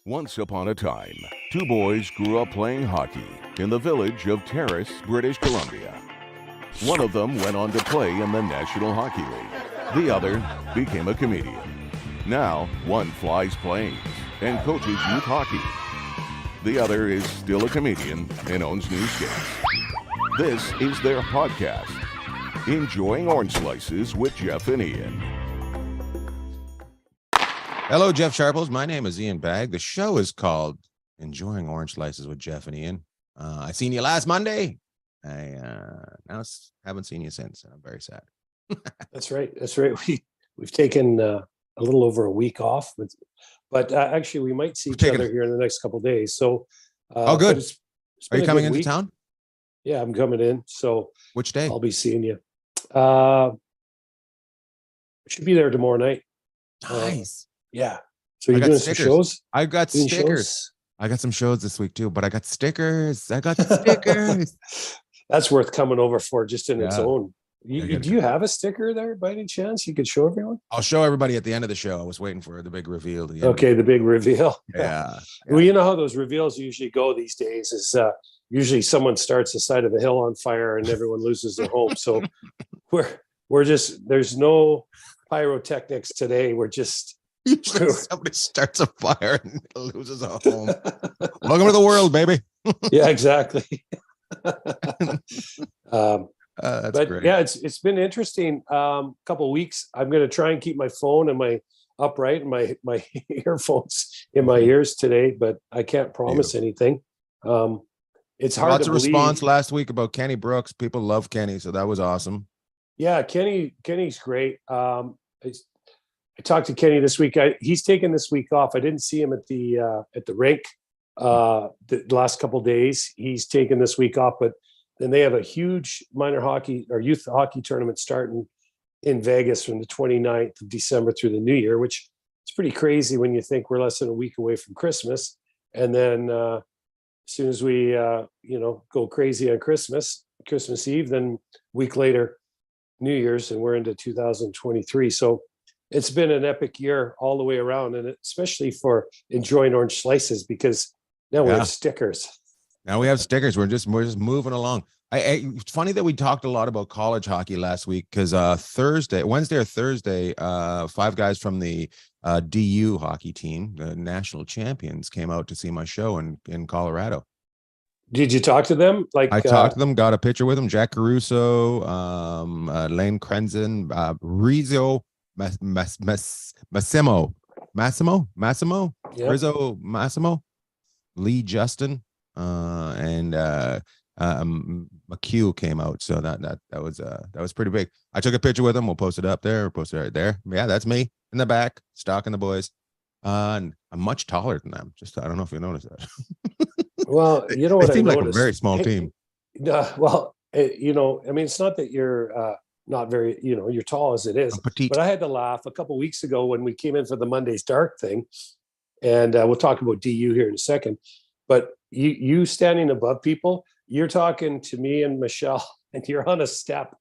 Once upon a time, two boys grew up playing hockey in the village of Terrace, British Columbia. One of them went on to play in the National Hockey League. The other became a comedian. Now, one flies planes and coaches youth hockey. The other is still a comedian and owns new skates. This is their podcast, Enjoying Orange Slices with Jeff and Ian. Hello, Jeff Sharples. My name is Ian Bagg. The show is called Enjoying Orange Slices with Jeff and Ian. I seen you last Monday. I now haven't seen you since. I'm very sad. That's right. We've taken a little over a week off, but actually we might see each other here in the next couple of days. So, good. Are you coming into town? Yeah, I'm coming in. So, which day? I'll be seeing you. Should be there tomorrow night. Nice. Yeah. So you're doing some shows? I got stickers. I got some shows this week too, but I got stickers. That's worth coming over for just in its own. Do you have a sticker there by any chance you could show everyone? I'll show everybody at the end of the show. I was waiting for the big reveal. Okay, the big reveal. Yeah. Well, you know how those reveals usually go these days is usually someone starts the side of a hill on fire and everyone loses their home. So we're just, there's no pyrotechnics today. We're just somebody starts a fire and loses a home. Welcome to the world, baby. Yeah, exactly. That's great. Yeah, it's been interesting. Couple of weeks. I'm going to try and keep my phone and my upright and my earphones in my ears today, but I can't promise anything. It's hard. Lots of response last week about Kenny Brooks. People love Kenny, so that was awesome. Yeah, Kenny's great. I talked to Kenny this week. He's taken this week off. I didn't see him at the rink the last couple of days. He's taken this week off, but then they have a huge minor hockey or youth hockey tournament starting in Vegas from the 29th of December through the New Year, which is pretty crazy when you think we're less than a week away from Christmas. And then as soon as we go crazy on Christmas Eve, then a week later, New Year's, and we're into 2023. So it's been an epic year all the way around, and especially for Enjoying Orange Slices, because now we have stickers. Now we have stickers. We're just moving along. It's funny that we talked a lot about college hockey last week because Wednesday or Thursday, five guys from the DU hockey team, the national champions, came out to see my show in Colorado. Did you talk to them? I talked to them, got a picture with them. Jack Caruso, Lane Krenzen, Rizzo. Massimo, Rizzo, Massimo, Lee Justin, and McHugh came out. So that was pretty big. I took a picture with him. We'll post it up there. We'll post it right there. Yeah, that's me in the back, stalking the boys. And I'm much taller than them. Just I don't know if you noticed that. Well, you know what? They seem like a very small team. Well, I mean, it's not that you're not very, you're tall as it is, but I had to laugh a couple of weeks ago when we came in for the Monday's Dark thing, and we'll talk about DU here in a second. But you standing above people, you're talking to me and Michelle, and you're on a step.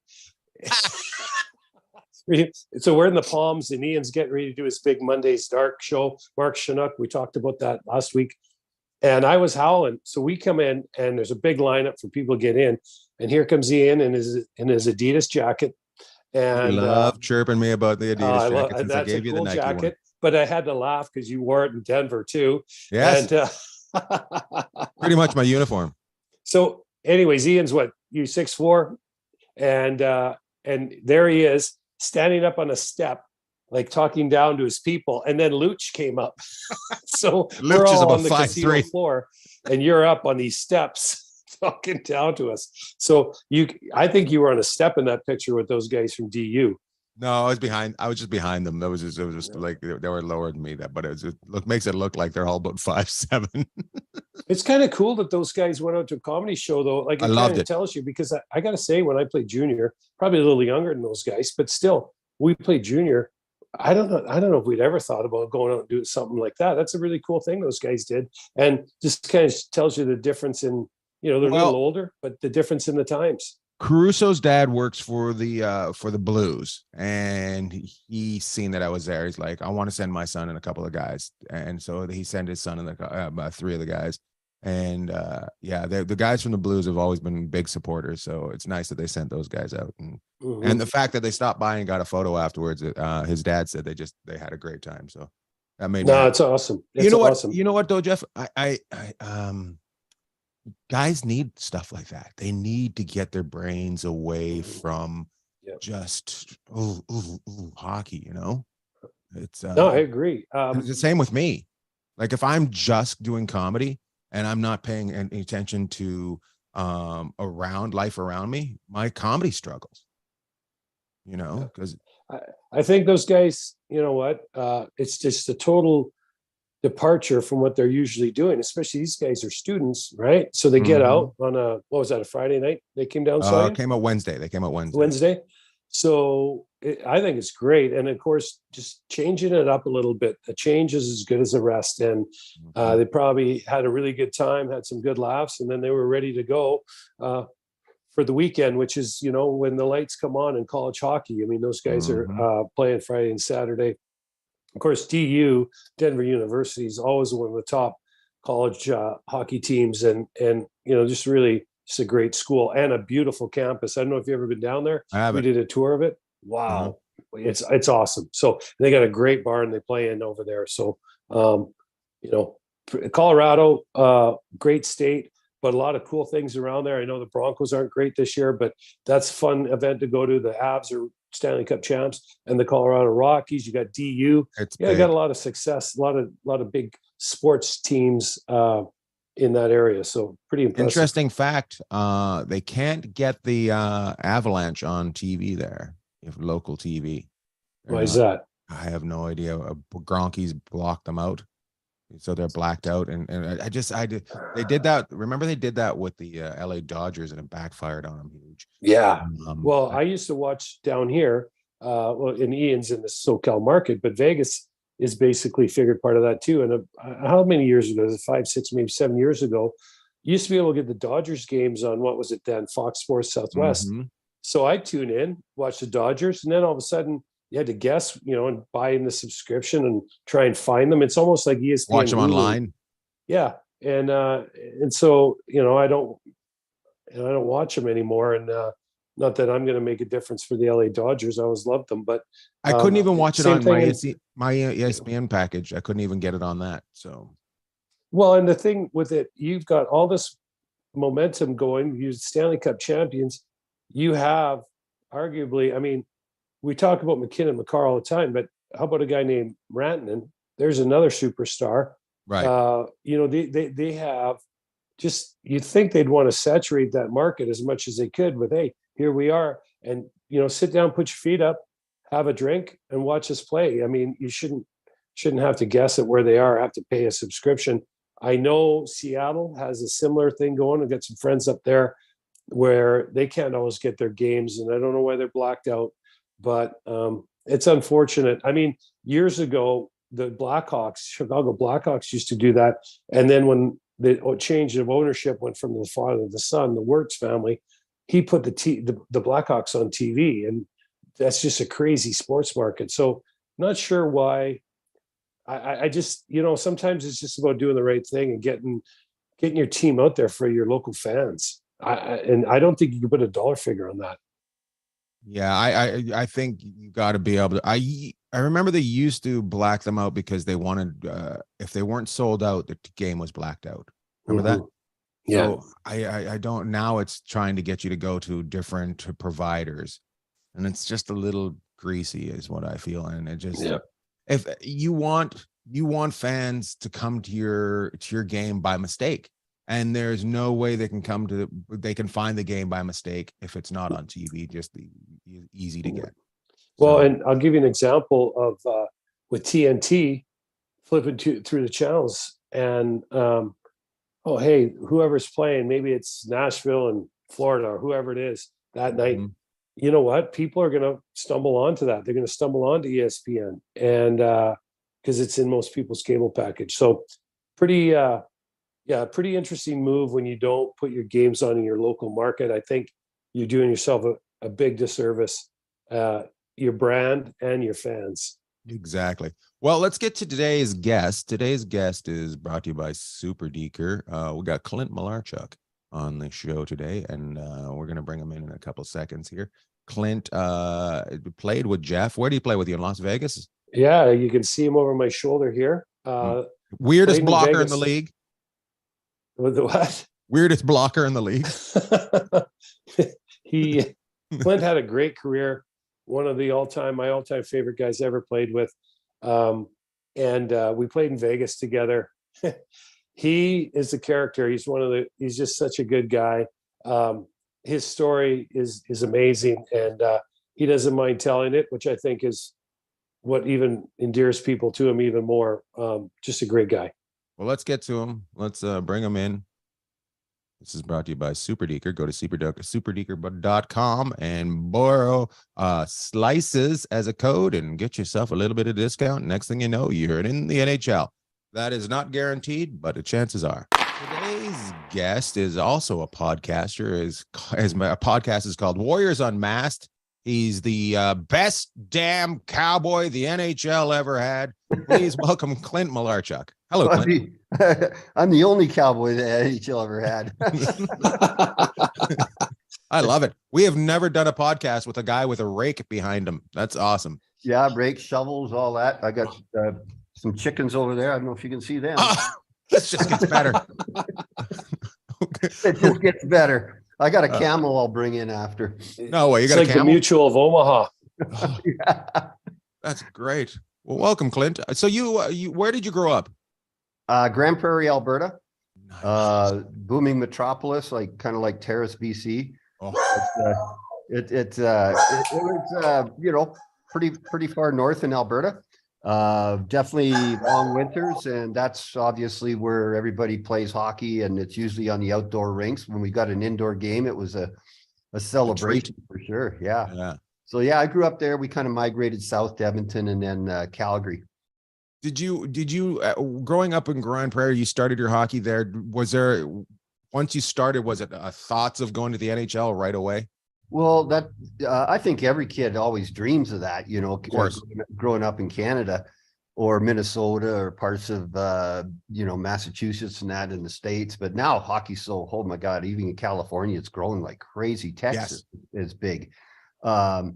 So we're in the Palms, and Ian's getting ready to do his big Monday's Dark show. Mark Chinook, we talked about that last week, and I was howling. So we come in, and there's a big lineup for people to get in. And here comes Ian in his Adidas jacket. And you love chirping me about the Adidas jacket since I gave you the Nike jacket one. But I had to laugh because you wore it in Denver too. Yes. And, pretty much my uniform. So anyways, Ian's what, you 6'4", and there he is standing up on a step, like talking down to his people. And then Luch came up. So we're all on the casino floor, and you're up on these steps talking down to us. So I think you were on a step in that picture with those guys from DU. No, I was just behind them. It was just like they were lower than me. But makes it look like they're all about 5'7". It's kind of cool that those guys went out to a comedy show though. Like it kind of tells you, because I got to say, when I played junior, probably a little younger than those guys, but still, we played junior. I don't know if we'd ever thought about going out and doing something like that. That's a really cool thing those guys did, and just kind of tells you the difference in. They're a little older, but the difference in the times. Caruso's dad works for the Blues, and he seen that I was there. He's like, I want to send my son and a couple of guys, and so he sent his son and three of the guys. And yeah, the guys from the Blues have always been big supporters, so it's nice that they sent those guys out. And the fact that they stopped by and got a photo afterwards, his dad said they had a great time. So that made me No, happy. it's awesome. It's You know what? awesome. You know what though, Jeff? I guys need stuff like that. They need to get their brains away from just hockey. You know, it's No, I agree. it's the same with me. Like if I'm just doing comedy and I'm not paying any attention to around life around me, my comedy struggles. You know, because I think those guys, you know what? It's just a total departure from what they're usually doing, especially these guys are students, right? So they get out on what was that, a Friday night? They came down, came out Wednesday. They came out Wednesday. So I think it's great. And of course, just changing it up a little bit. A change is as good as a rest. And they probably had a really good time, had some good laughs, and then they were ready to go for the weekend, which is, you know, when the lights come on in college hockey. I mean, those guys are playing Friday and Saturday. Of course, DU, Denver University, is always one of the top college hockey teams, and you know, just really just a great school and a beautiful campus. I don't know if you've ever been down there. I haven't. We did a tour of it. Wow, it's awesome. So they got a great barn they play in over there. So you know, Colorado, great state, but a lot of cool things around there. I know the Broncos aren't great this year, but that's a fun event to go to. The Avs are Stanley Cup champs, and the Colorado Rockies. You got DU. You got a lot of success, a lot of big sports teams in that area. So pretty impressive. Interesting fact. They can't get the Avalanche on TV there, if local TV. Why is that? I have no idea. Gronky's blocked them out, so they're blacked out. And they did that. Remember, they did that with the LA Dodgers, and it backfired on them huge. Yeah. Well, I used to watch down here. Well, in Ian's in the SoCal market, but Vegas is basically figured part of that too. And how many years ago? 5, 6, maybe 7 years ago, you used to be able to get the Dodgers games on, what was it then? Fox Sports Southwest. So I tune in, watch the Dodgers, and then all of a sudden you had to guess, you know, and buy in the subscription and try and find them. It's almost like ESPN. Watch them online. Yeah. And so, you know, I don't watch them anymore. And not that I'm going to make a difference for the LA Dodgers. I always loved them, but I couldn't even watch it on my ESPN package. I couldn't even get it on that. So, well, and the thing with it, you've got all this momentum going. You're Stanley Cup champions. You have arguably, I mean, we talk about McKinnon, McCarr all the time, but how about a guy named Rantanen? There's another superstar. Right. You know, they have just, you'd think they'd want to saturate that market as much as they could with, hey, here we are. And, you know, sit down, put your feet up, have a drink, and watch us play. I mean, you shouldn't have to guess at where they are, have to pay a subscription. I know Seattle has a similar thing going. I've got some friends up there where they can't always get their games, and I don't know why they're blacked out, but it's unfortunate. I mean, years ago, the Chicago Blackhawks used to do that. And then when the change of ownership went from the father to the son, the Wirtz family, he put the Blackhawks on TV, and that's just a crazy sports market. So not sure why. I just, you know, sometimes it's just about doing the right thing and getting your team out there for your local fans. And I don't think you can put a dollar figure on that. Yeah, I think you got to be able to. I remember they used to black them out because they wanted, if they weren't sold out, the game was blacked out. Remember that? Yeah. So I don't. Now it's trying to get you to go to different providers, and it's just a little greasy, is what I feel. And it just, if you want fans to come to your game by mistake. And there's no way they can find the game by mistake if it's not on TV, just easy to get. Well, and I'll give you an example of with TNT flipping through the channels, and oh, hey, whoever's playing, maybe it's Nashville and Florida or whoever it is that night. You know what? People are going to stumble onto that. They're going to stumble onto ESPN, and because it's in most people's cable package. So pretty interesting move when you don't put your games on in your local market. I think you're doing yourself a big disservice, your brand and your fans. Exactly. Well, let's get to today's guest. Today's guest is brought to you by Super Deeker. We got Clint Malarchuk on the show today, and we're going to bring him in a couple seconds here. Clint played with Jeff. Where do you play with you, in Las Vegas? Yeah, you can see him over my shoulder here. Weirdest blocker in the league. With the what? Weirdest blocker in the league. Clint had a great career. One of the my all-time favorite guys ever played with. And we played in Vegas together. He is a character. He's just such a good guy. His story is amazing, and he doesn't mind telling it, which I think is what even endears people to him even more. Just a great guy. Well, let's get to him. Let's bring him in. This is brought to you by Super Deeker. Go to superdeeker.com and borrow slices as a code and get yourself a little bit of discount. Next thing you know, you're in the NHL. That is not guaranteed, but the chances are. Today's guest is also a podcaster. His podcast is called Warriors Unmasked. He's the best damn cowboy the NHL ever had. Please welcome Clint Malarchuk. Hello, Clint. I'm the only cowboy that NHL ever had. I love it. We have never done a podcast with a guy with a rake behind him. That's awesome. Yeah, rakes, shovels, all that. I got some chickens over there. I don't know if you can see them. This just gets better. It just gets better. I got a camel I'll bring in after. No way. You got it's like a camel? the Mutual of Omaha. Yeah. That's great. Well, welcome, Clint. So you where did you grow up? Grand Prairie, Alberta. Nice. Booming metropolis, kind of like Terrace, BC. Oh. It was pretty far north in Alberta. Definitely long winters, and that's obviously where everybody plays hockey, and it's usually on the outdoor rinks. When we got an indoor game, it was a celebration for sure. Yeah. So yeah, I grew up there. We kind of migrated south to Edmonton and then Calgary. Did you growing up in Grand Prairie, you started your hockey there? Was there, once you started, was it thoughts of going to the NHL right away? Well, I think every kid always dreams of that, Of course. growing up in Canada or Minnesota or parts of, Massachusetts and that in the States. But now hockey's so, oh my God, even in California, it's growing like crazy. Texas is big. But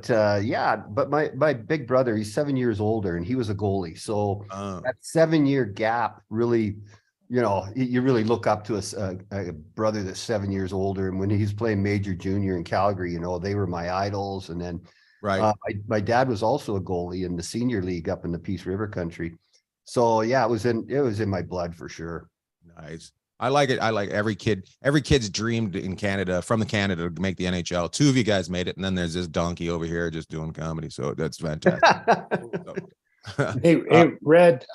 my big brother, he's 7 years older and he was a goalie. So that 7-year gap really, you really look up to a brother that's 7 years older. And when he's playing major junior in Calgary, they were my idols. And then my dad was also a goalie in the senior league up in the Peace River country. So yeah, it was in my blood for sure. Nice. I like it. I like every kid's dreamed in Canada, from Canada, to make the NHL. Two of you guys made it, and then there's this donkey over here just doing comedy. So that's fantastic. Hey, Red.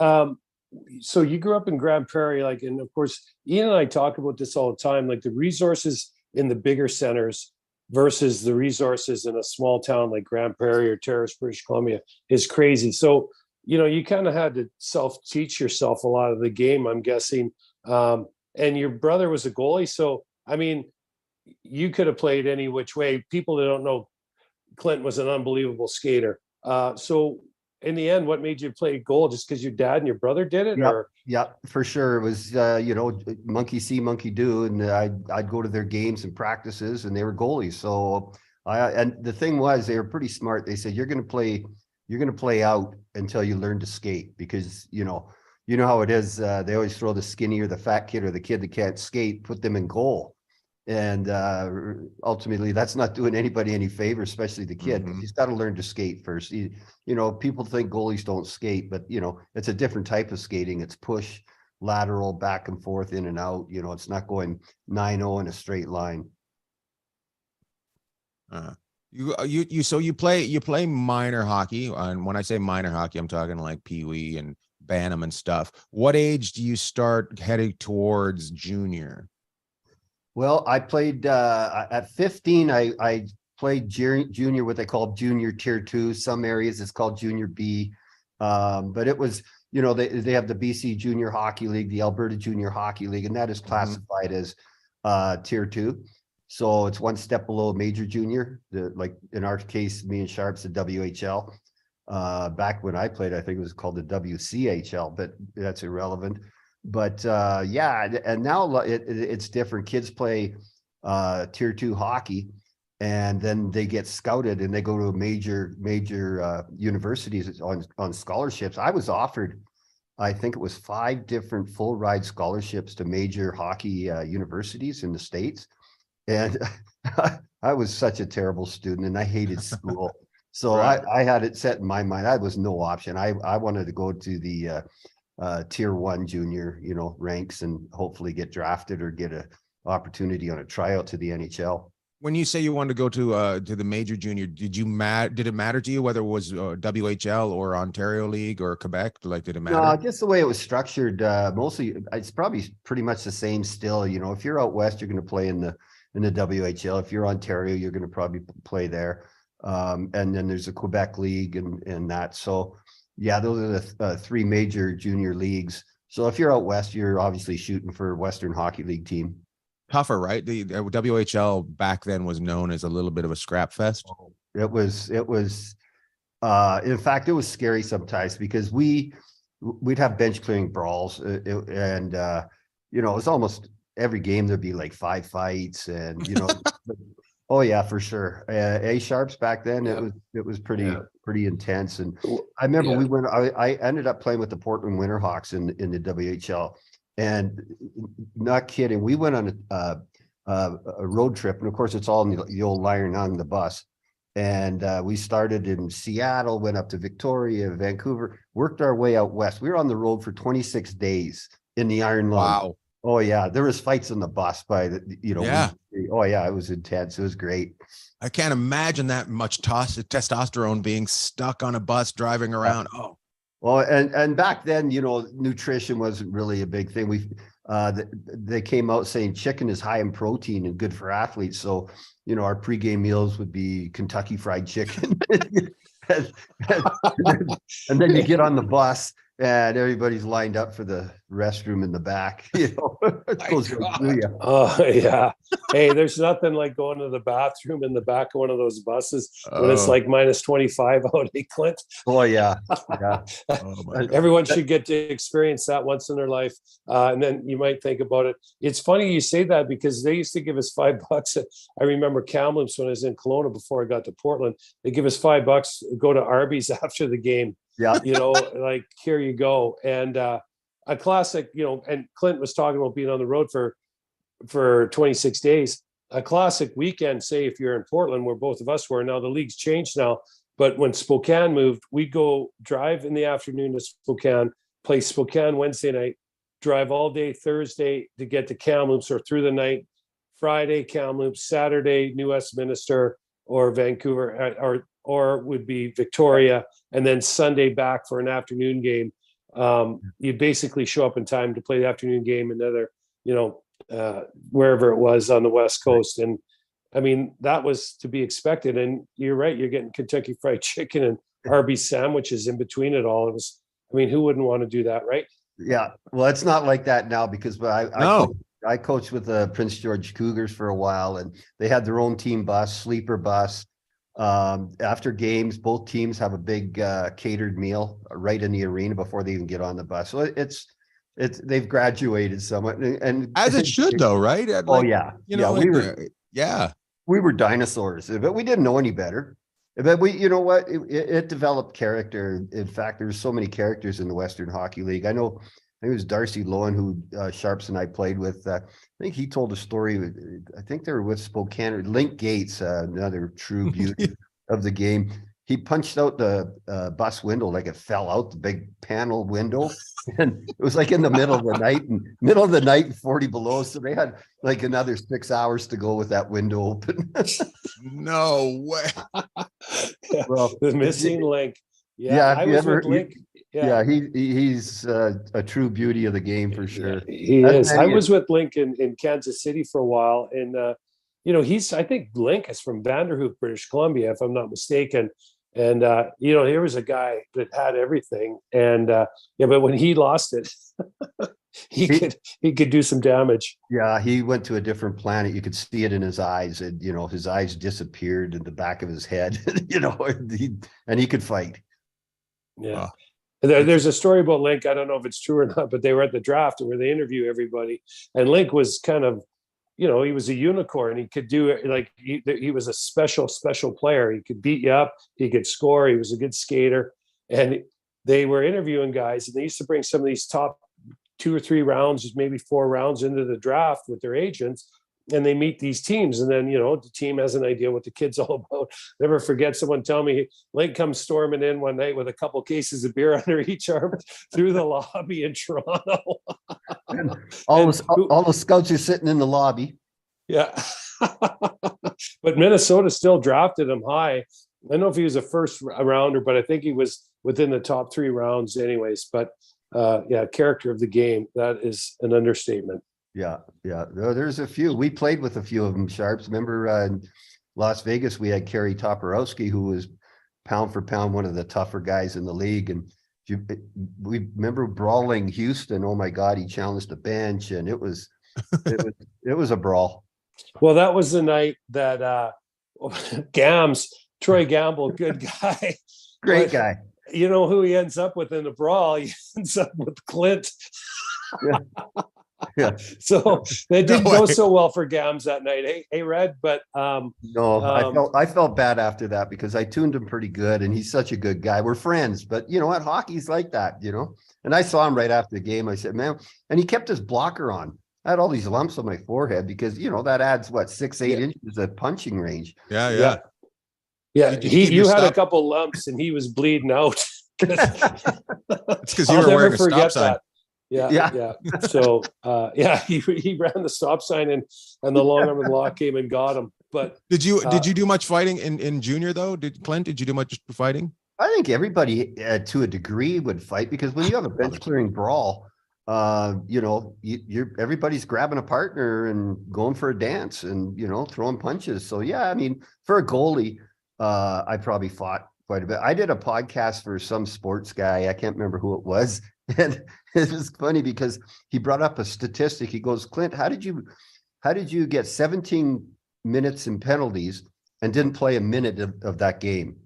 So you grew up in Grand Prairie, and of course, Ian and I talk about this all the time, like the resources in the bigger centers versus the resources in a small town like Grand Prairie or Terrace, British Columbia is crazy. So, you kind of had to self-teach yourself a lot of the game, I'm guessing. And your brother was a goalie. So, I mean, you could have played any which way. People that don't know, Clint was an unbelievable skater. So in the end, what made you play goal? Just because your dad and your brother did it? Yeah, for sure. It was, monkey see, monkey do. And I'd go to their games and practices and they were goalies. So and the thing was, they were pretty smart. They said, you're going to play out until you learn to skate, because, you know how it is. They always throw the skinny or the fat kid or the kid that can't skate, put them in goal. And ultimately, that's not doing anybody any favor, especially the kid. Mm-hmm. He's got to learn to skate first. People think goalies don't skate, but, it's a different type of skating. It's push, lateral, back and forth, in and out. It's not going 9-0 in a straight line. So you play minor hockey. And when I say minor hockey, I'm talking like Pee Wee and Bantam and stuff. What age do you start heading towards junior? Well, I played at 15. I played junior, what they call junior tier 2. Some areas it's called junior B. But it was, they have the BC Junior Hockey League, the Alberta Junior Hockey League, and that is classified as tier 2. So it's one step below major junior. Like in our case, me and Sharps, the WHL. Back when I played, I think it was called the WCHL, but that's irrelevant. But yeah, and now it's different. Kids play tier 2 hockey, and then they get scouted and they go to major universities on scholarships. I was offered, I think it was 5 different full ride scholarships to major hockey universities in the States. And I was such a terrible student and I hated school. So Right. I had it set in my mind. That was no option. I wanted to go to the tier 1 junior, ranks and hopefully get drafted or get a opportunity on a tryout to the NHL. When you say you wanted to go to the major junior, did it matter to you whether it was WHL or Ontario League or Quebec? Like, did it matter? No, just the way it was structured. Mostly, it's probably pretty much the same still. If you're out west, you're going to play in the WHL. If you're Ontario, you're going to probably play there. And then there's the Quebec League and that. So yeah, those are the 3 major junior leagues. So if you're out west, you're obviously shooting for Western Hockey League team. Tougher, right? The WHL back then was known as a little bit of a scrap fest. It was in fact, it was scary sometimes because we'd have bench clearing brawls and it was almost every game there'd be like 5 fights and oh yeah, for sure. A Sharps back then, it was pretty intense. And I remember I ended up playing with the Portland Winterhawks in the WHL. And not kidding, we went on a road trip, and of course it's all in the old Lion on the bus. And we started in Seattle, went up to Victoria, Vancouver, worked our way out west. We were on the road for 26 days in the Iron Lung. Wow. Oh yeah, there was fights on the bus by Yeah. Oh yeah, it was intense. It was great. I can't imagine that much testosterone being stuck on a bus driving around. Oh. Well, and back then, nutrition wasn't really a big thing. They came out saying chicken is high in protein and good for athletes. So, our pregame meals would be Kentucky Fried Chicken. and then you get on the bus and everybody's lined up for the restroom in the back. It goes right through you. Oh yeah. Hey, there's nothing like going to the bathroom in the back of one of those buses when it's like minus 25 out, Clint. Oh yeah. Yeah. Everyone should get to experience that once in their life. And then you might think about it. It's funny you say that because they used to give us $5. I remember Kamloops when I was in Kelowna before I got to Portland. They give us $5, go to Arby's after the game. Yeah. Like, here you go. And a classic, and Clint was talking about being on the road for 26 days. A classic weekend, say if you're in Portland, where both of us were. Now the league's changed now, but when Spokane moved, we'd go drive in the afternoon to Spokane, play Spokane Wednesday night, drive all day Thursday to get to Kamloops, or through the night, Friday Kamloops, Saturday New Westminster or Vancouver, or would be Victoria, and then Sunday back for an afternoon game. You basically show up in time to play the afternoon game, another, wherever it was on the West Coast. And I mean, that was to be expected. And you're right, you're getting Kentucky Fried Chicken and Arby's sandwiches in between it all. Who wouldn't want to do that, right? Yeah. Well, it's not like that now because I coached with the Prince George Cougars for a while, and they had their own team bus, sleeper bus. After games, both teams have a big catered meal right in the arena before they even get on the bus. So they've graduated somewhat, and As it should, though, right? We were dinosaurs, but we didn't know any better. But it developed character. In fact, there's so many characters in the Western Hockey League. I know it was Darcy Lohan who Sharps and I played with. I think he told a story. I think they were with Spokane. Link Gates, another true beauty of the game. He punched out the bus window like it fell out, the big panel window. And it was like in the middle of the night, 40 below. So they had like another 6 hours to go with that window open. No way. Well, the missing link. Yeah, I was with Link. Yeah, he's a true beauty of the game for sure. He is. I was with Link in Kansas City for a while, and I think Link is from Vanderhoof, British Columbia, if I'm not mistaken. And here was a guy that had everything, and but when he lost it, he could do some damage. Yeah, he went to a different planet. You could see it in his eyes, and his eyes disappeared in the back of his head. And he could fight. Yeah. Wow. There's a story about Link. I don't know if it's true or not, but they were at the draft where they interview everybody, and Link was kind of, he was a unicorn. He could do it like he was a special player. He could beat you up. He could score. He was a good skater. And they were interviewing guys, and they used to bring some of these top 2 or 3 rounds, maybe 4 rounds into the draft with their agents, and they meet these teams. And then, the team has an idea what the kid's all about. Never forget someone telling me Link comes storming in one night with a couple cases of beer under each arm through the lobby in Toronto. All the scouts are sitting in the lobby. Yeah. But Minnesota still drafted him high. I don't know if he was a first rounder, but I think he was within the top 3 rounds anyways. But character of the game, that is an understatement. Yeah. There's a few. We played with a few of them, Sharps. Remember in Las Vegas, we had Kerry Toporowski, who was pound for pound one of the tougher guys in the league. And we remember brawling Houston. Oh my God, he challenged the bench, and it was a brawl. Well, that was the night that Troy Gamble, good guy. Great guy. You know who he ends up with in the brawl? He ends up with Clint. Yeah. So they didn't go so well for Gams that night. Hey, Red, but no, I felt bad after that because I tuned him pretty good, and he's such a good guy. We're friends, but you know what? Hockey's like that, And I saw him right after the game. I said, man, and he kept his blocker on. I had all these lumps on my forehead because that adds 6-8 inches of punching range. Yeah. You had a couple lumps, and he was bleeding out. It's because you were wearing a stop sign. Yeah. So he ran the stop sign, and the long arm and law came and got him. But did you do much fighting in junior though? Did you do much fighting? I think everybody to a degree would fight because when you have a bench clearing brawl, you're everybody's grabbing a partner and going for a dance and throwing punches. So yeah, I mean, for a goalie, I probably fought quite a bit. I did a podcast for some sports guy. I can't remember who it was. And it was funny because he brought up a statistic. He goes, Clint, how did you get 17 minutes in penalties and didn't play a minute of that game?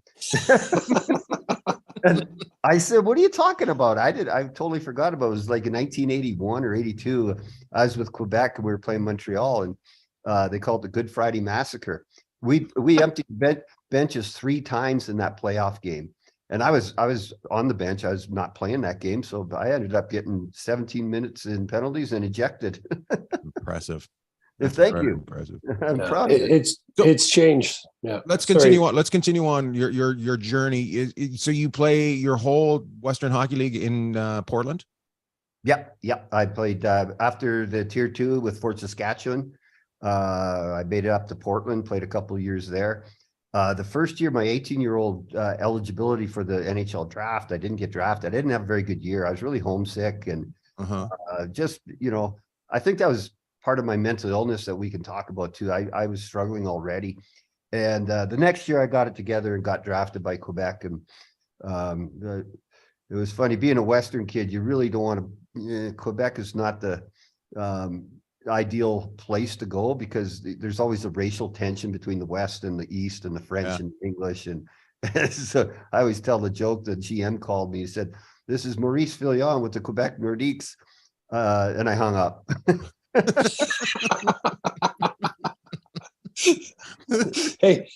And I said, what are you talking about? I totally forgot about it. It was like in 1981 or 82. I was with Quebec and we were playing Montreal, and they called it the Good Friday Massacre. We emptied benches 3 times in that playoff game. And I was on the bench. I was not playing that game. So I ended up getting 17 minutes in penalties and ejected. Impressive. Thank you. Impressive. I'm proud of it. It's changed. Yeah. Let's continue on. Let's continue on your journey. So you play your whole Western Hockey League in Portland? Yep. I played after the Tier 2 with Fort Saskatchewan. I made it up to Portland, played a couple of years there. The first year, my 18-year-old eligibility for the NHL draft, I didn't get drafted. I didn't have a very good year. I was really homesick and I think that was part of my mental illness that we can talk about too. I was struggling already. And the next year I got it together and got drafted by Quebec. And it was funny being a Western kid. You really don't want to, Quebec is not the ideal place to go because there's always a racial tension between the West and the East and the French and English. And so I always tell the joke that GM called me. He said, this is Maurice Fillon with the Quebec Nordiques. And I hung up. Hey,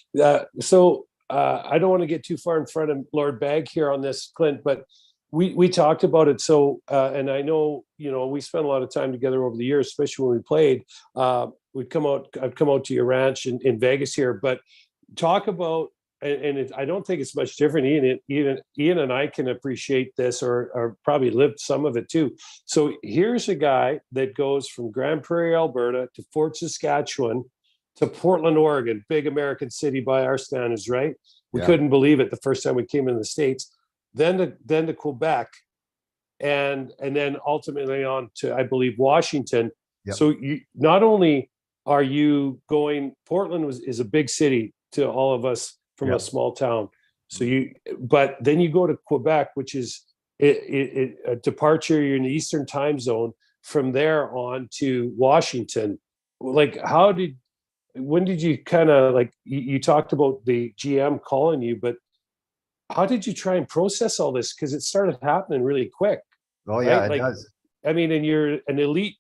so I don't want to get too far in front of Lord Bagg here on this, Clint, but we talked about it. So, and I know, we spent a lot of time together over the years, especially when we played. I'd come out to your ranch in Vegas here, but talk about, and I don't think it's much different. Ian and I can appreciate this or probably lived some of it too. So here's a guy that goes from Grand Prairie, Alberta to Fort Saskatchewan to Portland, Oregon, big American city by our standards, right? We couldn't believe it the first time we came in the States. Then to Quebec, and then ultimately on to, I believe, Washington. Yep. So you not only are you going, Portland is a big city to all of us from a small town. So but then you go to Quebec, which is a departure. You're in the Eastern time zone. from there on to Washington. Like, when did you kind of like, you talked about the GM calling you, but how did you try and process all this? Because it started happening really quick, Oh yeah, right? it Like, does. I mean, and you're an elite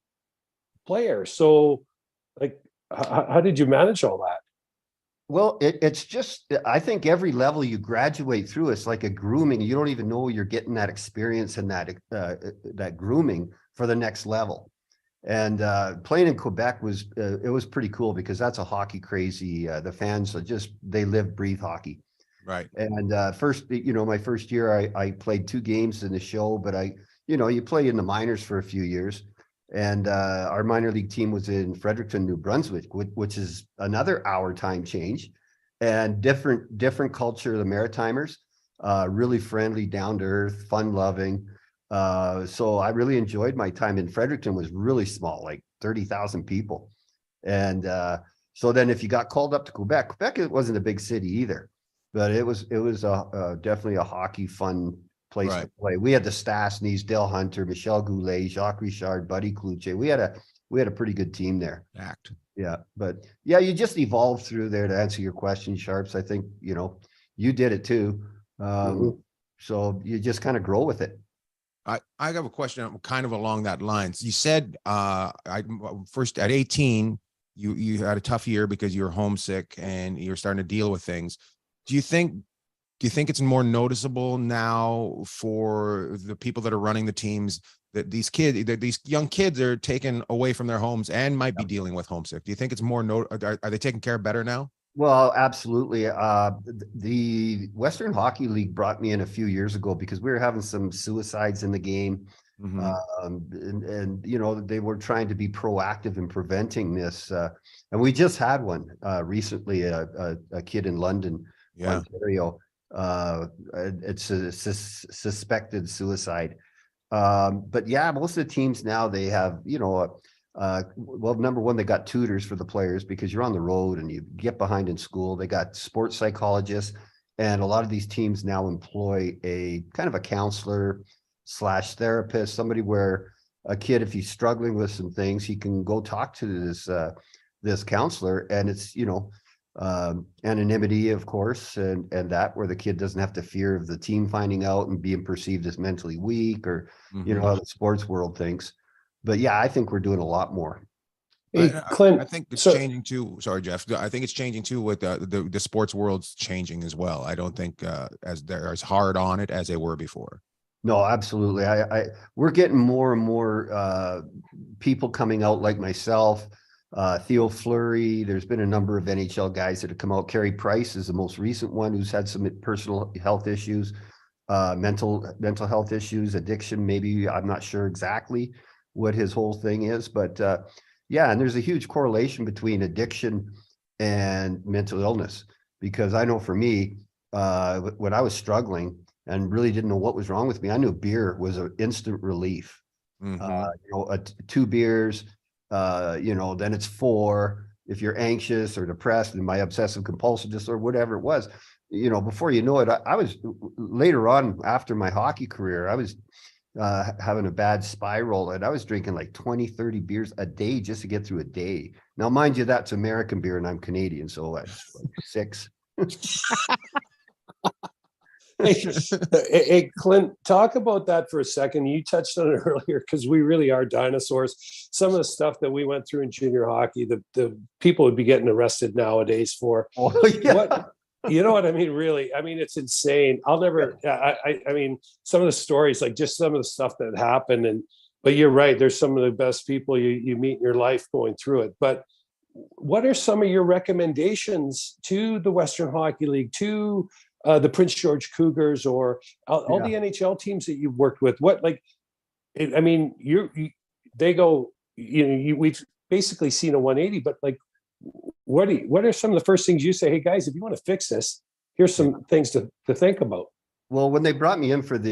player. So like, how did you manage all that? Well, it's just, I think every level you graduate through, it's like a grooming. You don't even know you're getting that experience and that grooming for the next level. And playing in Quebec was, it was pretty cool because that's a hockey crazy. The fans are just, they live, breathe hockey. Right. And my first year, I played 2 games in the show, but you play in the minors for a few years. And our minor league team was in Fredericton, New Brunswick, which is another hour time change, and different culture. The Maritimers, really friendly, down to earth, fun loving. So I really enjoyed my time in Fredericton. Was really small, like 30,000 people. And so then if you got called up to Quebec, it wasn't a big city either, but it was definitely a hockey fun place to play. We had the Stastnys, Dale Hunter, Michel Goulet, Jacques Richard, Buddy Cloutier. We had a pretty good team there. Act. Yeah, but yeah, you just evolved through there to answer your question, Sharps. I think you did it too. So you just kind of grow with it. I have a question kind of along that lines. You said first at 18, you had a tough year because you were homesick and you're starting to deal with things. Do you think it's more noticeable now for the people that are running the teams that these young kids are taken away from their homes and might be dealing with homesick? Do you think it's more are they taken care of better now? Well, absolutely. The Western Hockey League brought me in a few years ago because we were having some suicides in the game. And they were trying to be proactive in preventing this. And we just had one recently, a kid in London, Ontario. It's a suspected suicide. But yeah, most of the teams now, they have, well, number one, they got tutors for the players because you're on the road and you get behind in school. They got sports psychologists, and a lot of these teams now employ a kind of a counselor / therapist, somebody where a kid, if he's struggling with some things, he can go talk to this counselor, and it's, anonymity, of course, and that where the kid doesn't have to fear of the team finding out and being perceived as mentally weak, or how the sports world thinks. But yeah, I think we're doing a lot more. Hey, Clint, I think it's changing too. Sorry, Jeff. I think it's changing too with the sports world's changing as well. I don't think as they're as hard on it as they were before. No, absolutely. We're getting more and more people coming out like myself, Theo Fleury. There's been a number of NHL guys that have come out. Carey Price is the most recent one who's had some personal health issues, mental health issues, addiction. Maybe, I'm not sure exactly what his whole thing is, but yeah, and there's a huge correlation between addiction and mental illness, because I know for me, when I was struggling and really didn't know what was wrong with me, I knew beer was an instant relief. 2 beers, then it's 4 if you're anxious or depressed, and my obsessive compulsive disorder, whatever it was, before you know it, I was later on after my hockey career, I was having a bad spiral, and I was drinking like 20-30 beers a day just to get through a day. Now, mind you, that's American beer and I'm Canadian, so that's like 6. Hey, Clint, talk about that for a second. You touched on it earlier, because we really are dinosaurs. Some of the stuff that we went through in junior hockey, the people would be getting arrested nowadays for. Oh, yeah. What, you know what I mean? Really, I mean, it's insane. I'll never. I mean, some of the stories, like just some of the stuff that happened, but you're right. There's some of the best people you meet in your life going through it. But what are some of your recommendations to the Western Hockey League, to the Prince George Cougars, or all the NHL teams that you've worked with? What, like, I mean, they go, we've basically seen a 180, but like, what are some of the first things you say? Hey guys, if you want to fix this, here's some things to think about. Well, when they brought me in for it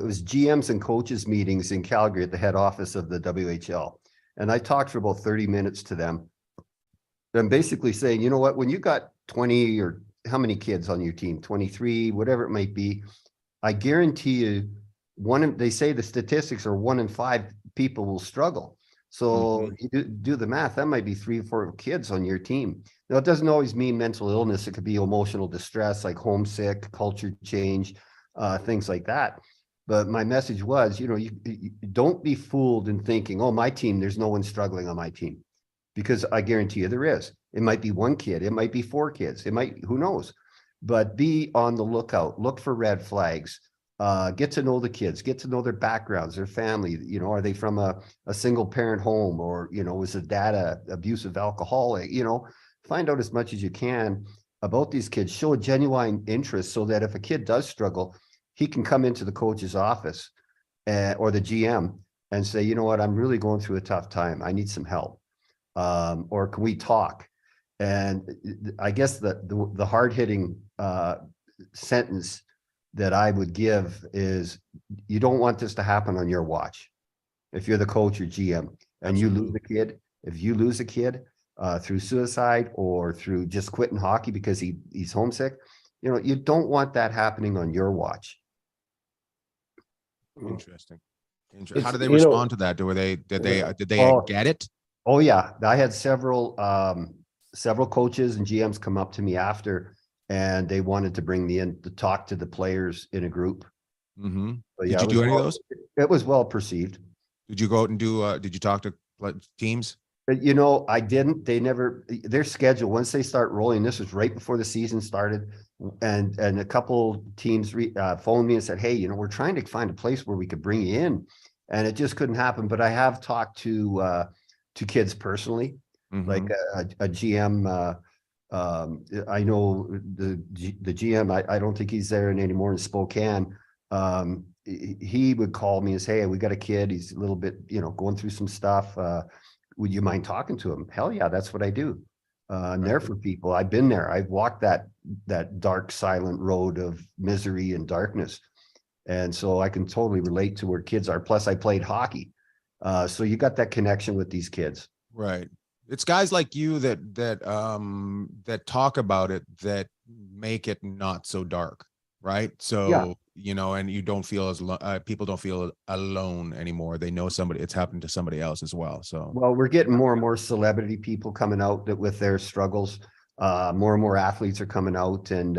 was GMs and coaches meetings in Calgary at the head office of the WHL, and I talked for about 30 minutes to them. I'm basically saying, you know what, when you got 20 or how many kids on your team, 23, whatever it might be, I guarantee you, they say the statistics are 1 in 5 people will struggle. So you do the math, that might be 3 or 4 kids on your team. Now, it doesn't always mean mental illness. It could be emotional distress, like homesick, culture change, things like that. But my message was, you don't be fooled in thinking, oh, my team, there's no one struggling on my team. Because I guarantee you there is. It might be 1 kid, it might be 4 kids, it might, who knows? But be on the lookout, look for red flags. Get to know the kids, get to know their backgrounds, their family. Are they from a single parent home, or, was the dad a abusive alcoholic? Find out as much as you can about these kids, show a genuine interest, so that if a kid does struggle, he can come into the coach's office or the GM and say, you know what, I'm really going through a tough time. I need some help. Or can we talk? And I guess the hard-hitting sentence that I would give is, you don't want this to happen on your watch. If you're the coach or GM and you lose a kid, if you lose a kid through suicide or through just quitting hockey because he's homesick, you don't want that happening on your watch. Interesting. How did they respond to that? Did they get it? Oh yeah, I had several coaches and GMs come up to me after, and they wanted to bring me in to talk to the players in a group. But yeah, did you do any of those? It was well perceived. Did you go out and do? Did you talk to teams? But, I didn't. They never. Their schedule, once they start rolling, this was right before the season started, and a couple teams phoned me and said, "Hey, we're trying to find a place where we could bring you in," and it just couldn't happen. But I have talked to kids personally, like a GM. I know the GM. I don't think he's there anymore in Spokane. He would call me and say, "Hey, we got a kid. He's a little bit, going through some stuff. Would you mind talking to him?" Hell yeah, that's what I do. I'm there for people. I've been there. I've walked that dark, silent road of misery and darkness, and so I can totally relate to where kids are. Plus, I played hockey, so you got that connection with these kids. Right. It's guys like you that talk about it that make it not so dark, right? So Yeah. And you don't feel people don't feel alone anymore. They know it's happened to somebody else as well. So well, we're getting more and more celebrity people coming out with their struggles. More and more athletes are coming out, and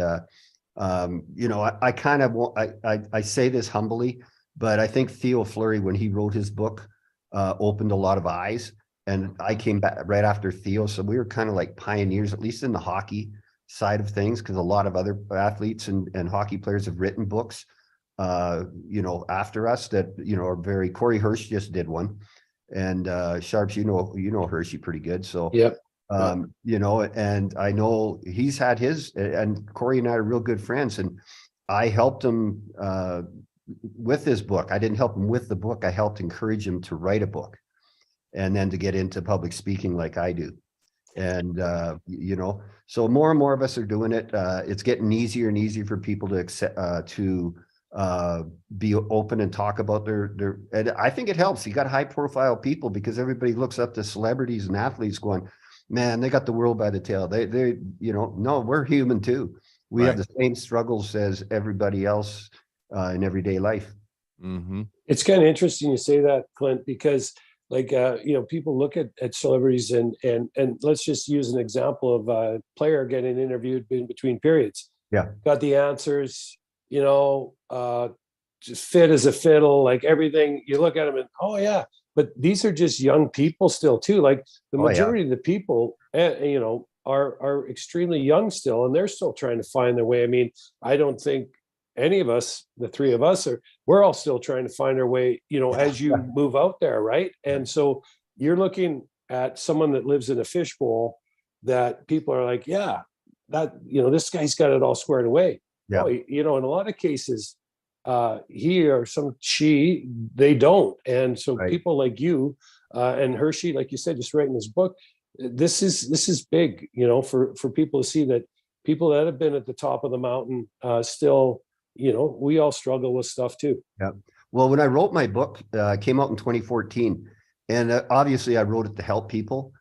I kind of I say this humbly, but I think Theo Fleury, when he wrote his book, opened a lot of eyes. And I came back right after Theo. So we were kind of like pioneers, at least in the hockey side of things, because a lot of other athletes and hockey players have written books, after us that, are very. Corey Hirsch just did one. And Sharps, Hershey pretty good. So, Yep. And I know he's had his, and Corey and I are real good friends. And I helped him with his book. I didn't help him with the book. I helped encourage him to write a book, and then to get into public speaking like I do. And, so more and more of us are doing it. It's getting easier and easier for people to accept, to be open and talk about their, and I think it helps. You got high profile people, because everybody looks up to celebrities and athletes going, man, they got the world by the tail. They no, we're human too. We have the same struggles as everybody else in everyday life. It's kind of interesting you say that, Clint, because people look at celebrities and let's just use an example of a player getting interviewed in between periods. Yeah. Got the answers, just fit as a fiddle, like everything. You look at them and, oh yeah, but these are just young people still too. Like the majority of the people, are extremely young still, and they're still trying to find their way. I mean, I don't think any of us, the three of us, we're all still trying to find our way, as you move out there, right? And so you're looking at someone that lives in a fishbowl that people are like, yeah, that, this guy's got it all squared away. Yeah. Oh, in a lot of cases, he or she, they don't. And so people like you and Hershey, like you said, just writing this book, this is big, for people to see that people that have been at the top of the mountain still, we all struggle with stuff too. Yeah. Well, when I wrote my book, came out in 2014, and obviously I wrote it to help people.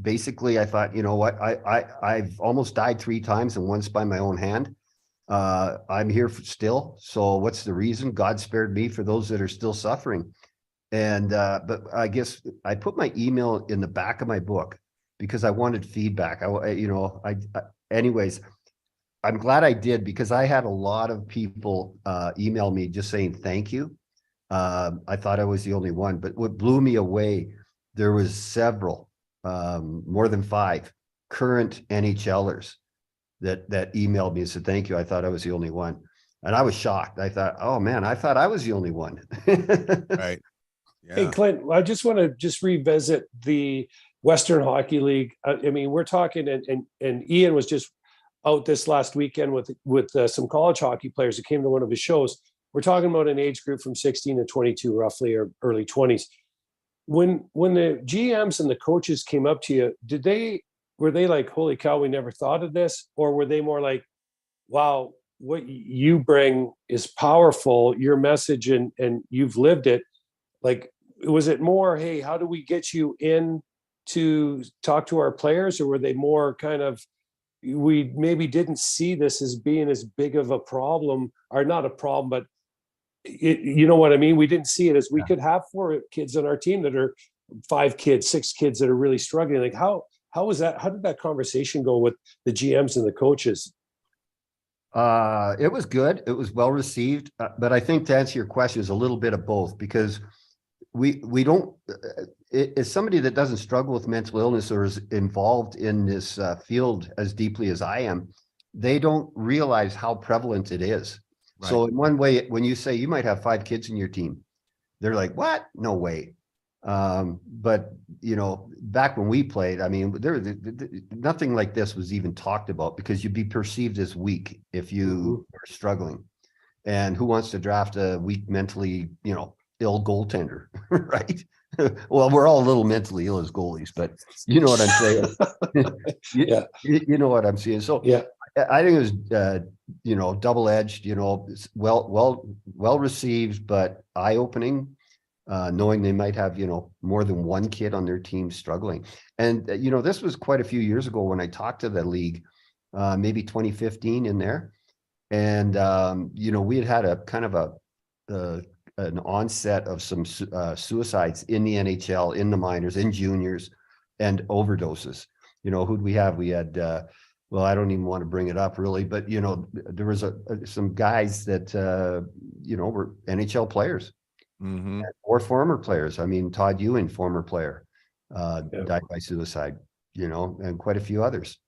Basically, I thought, I've almost died 3 times, and once by my own hand. I'm here still. So what's the reason? God spared me for those that are still suffering. And but I guess I put my email in the back of my book because I wanted feedback. Anyways, I'm glad I did, because I had a lot of people email me just saying thank you. I thought I was the only one, but what blew me away, there was several, more than 5 current NHLers that emailed me and said thank you. I thought I was the only one, and I was shocked. I thought, oh man, I thought I was the only one. Right. Hey, Yeah. Clint, I just want to just revisit the Western Hockey League. I mean, we're talking, and Ian was just out this last weekend with some college hockey players that came to one of his shows. We're talking about an age group from 16 to 22, roughly, or early 20s. When the GMs and the coaches came up to you, were they like, holy cow, we never thought of this? Or were they more like, wow, what you bring is powerful, your message, and you've lived it? Like, was it more, hey, how do we get you in to talk to our players? Or were they more kind of, we maybe didn't see this as being as big of a problem, or not a problem, but you know what I mean? We didn't see it as, we could have 4 kids on our team that are 5 kids, 6 kids that are really struggling. Like, how was that? How did that conversation go with the GMs and the coaches? It was good. It was well received. But I think, to answer your question, is a little bit of both, because we don't, as somebody that doesn't struggle with mental illness or is involved in this field as deeply as I am, they don't realize how prevalent it is. Right. So in one way, when you say you might have 5 kids in your team, they're like, what? No way. But back when we played, I mean, nothing like this was even talked about, because you'd be perceived as weak if you were struggling. And who wants to draft a weak, mentally, ill goaltender, right? Well, we're all a little mentally ill as goalies, but you know what I'm saying. Yeah. You know what I'm saying. So Yeah. I think it was, double-edged, well received, but eye-opening, knowing they might have, more than one kid on their team struggling. And, this was quite a few years ago when I talked to the league, maybe 2015 in there. And, we had a kind of an onset of some suicides in the NHL, in the minors, in juniors, and overdoses. Who'd we have? We had, well, I don't even want to bring it up really, but, there was some guys that, were NHL players. Mm-hmm. Or former players. I mean, Todd Ewing, former player, died by suicide, and quite a few others.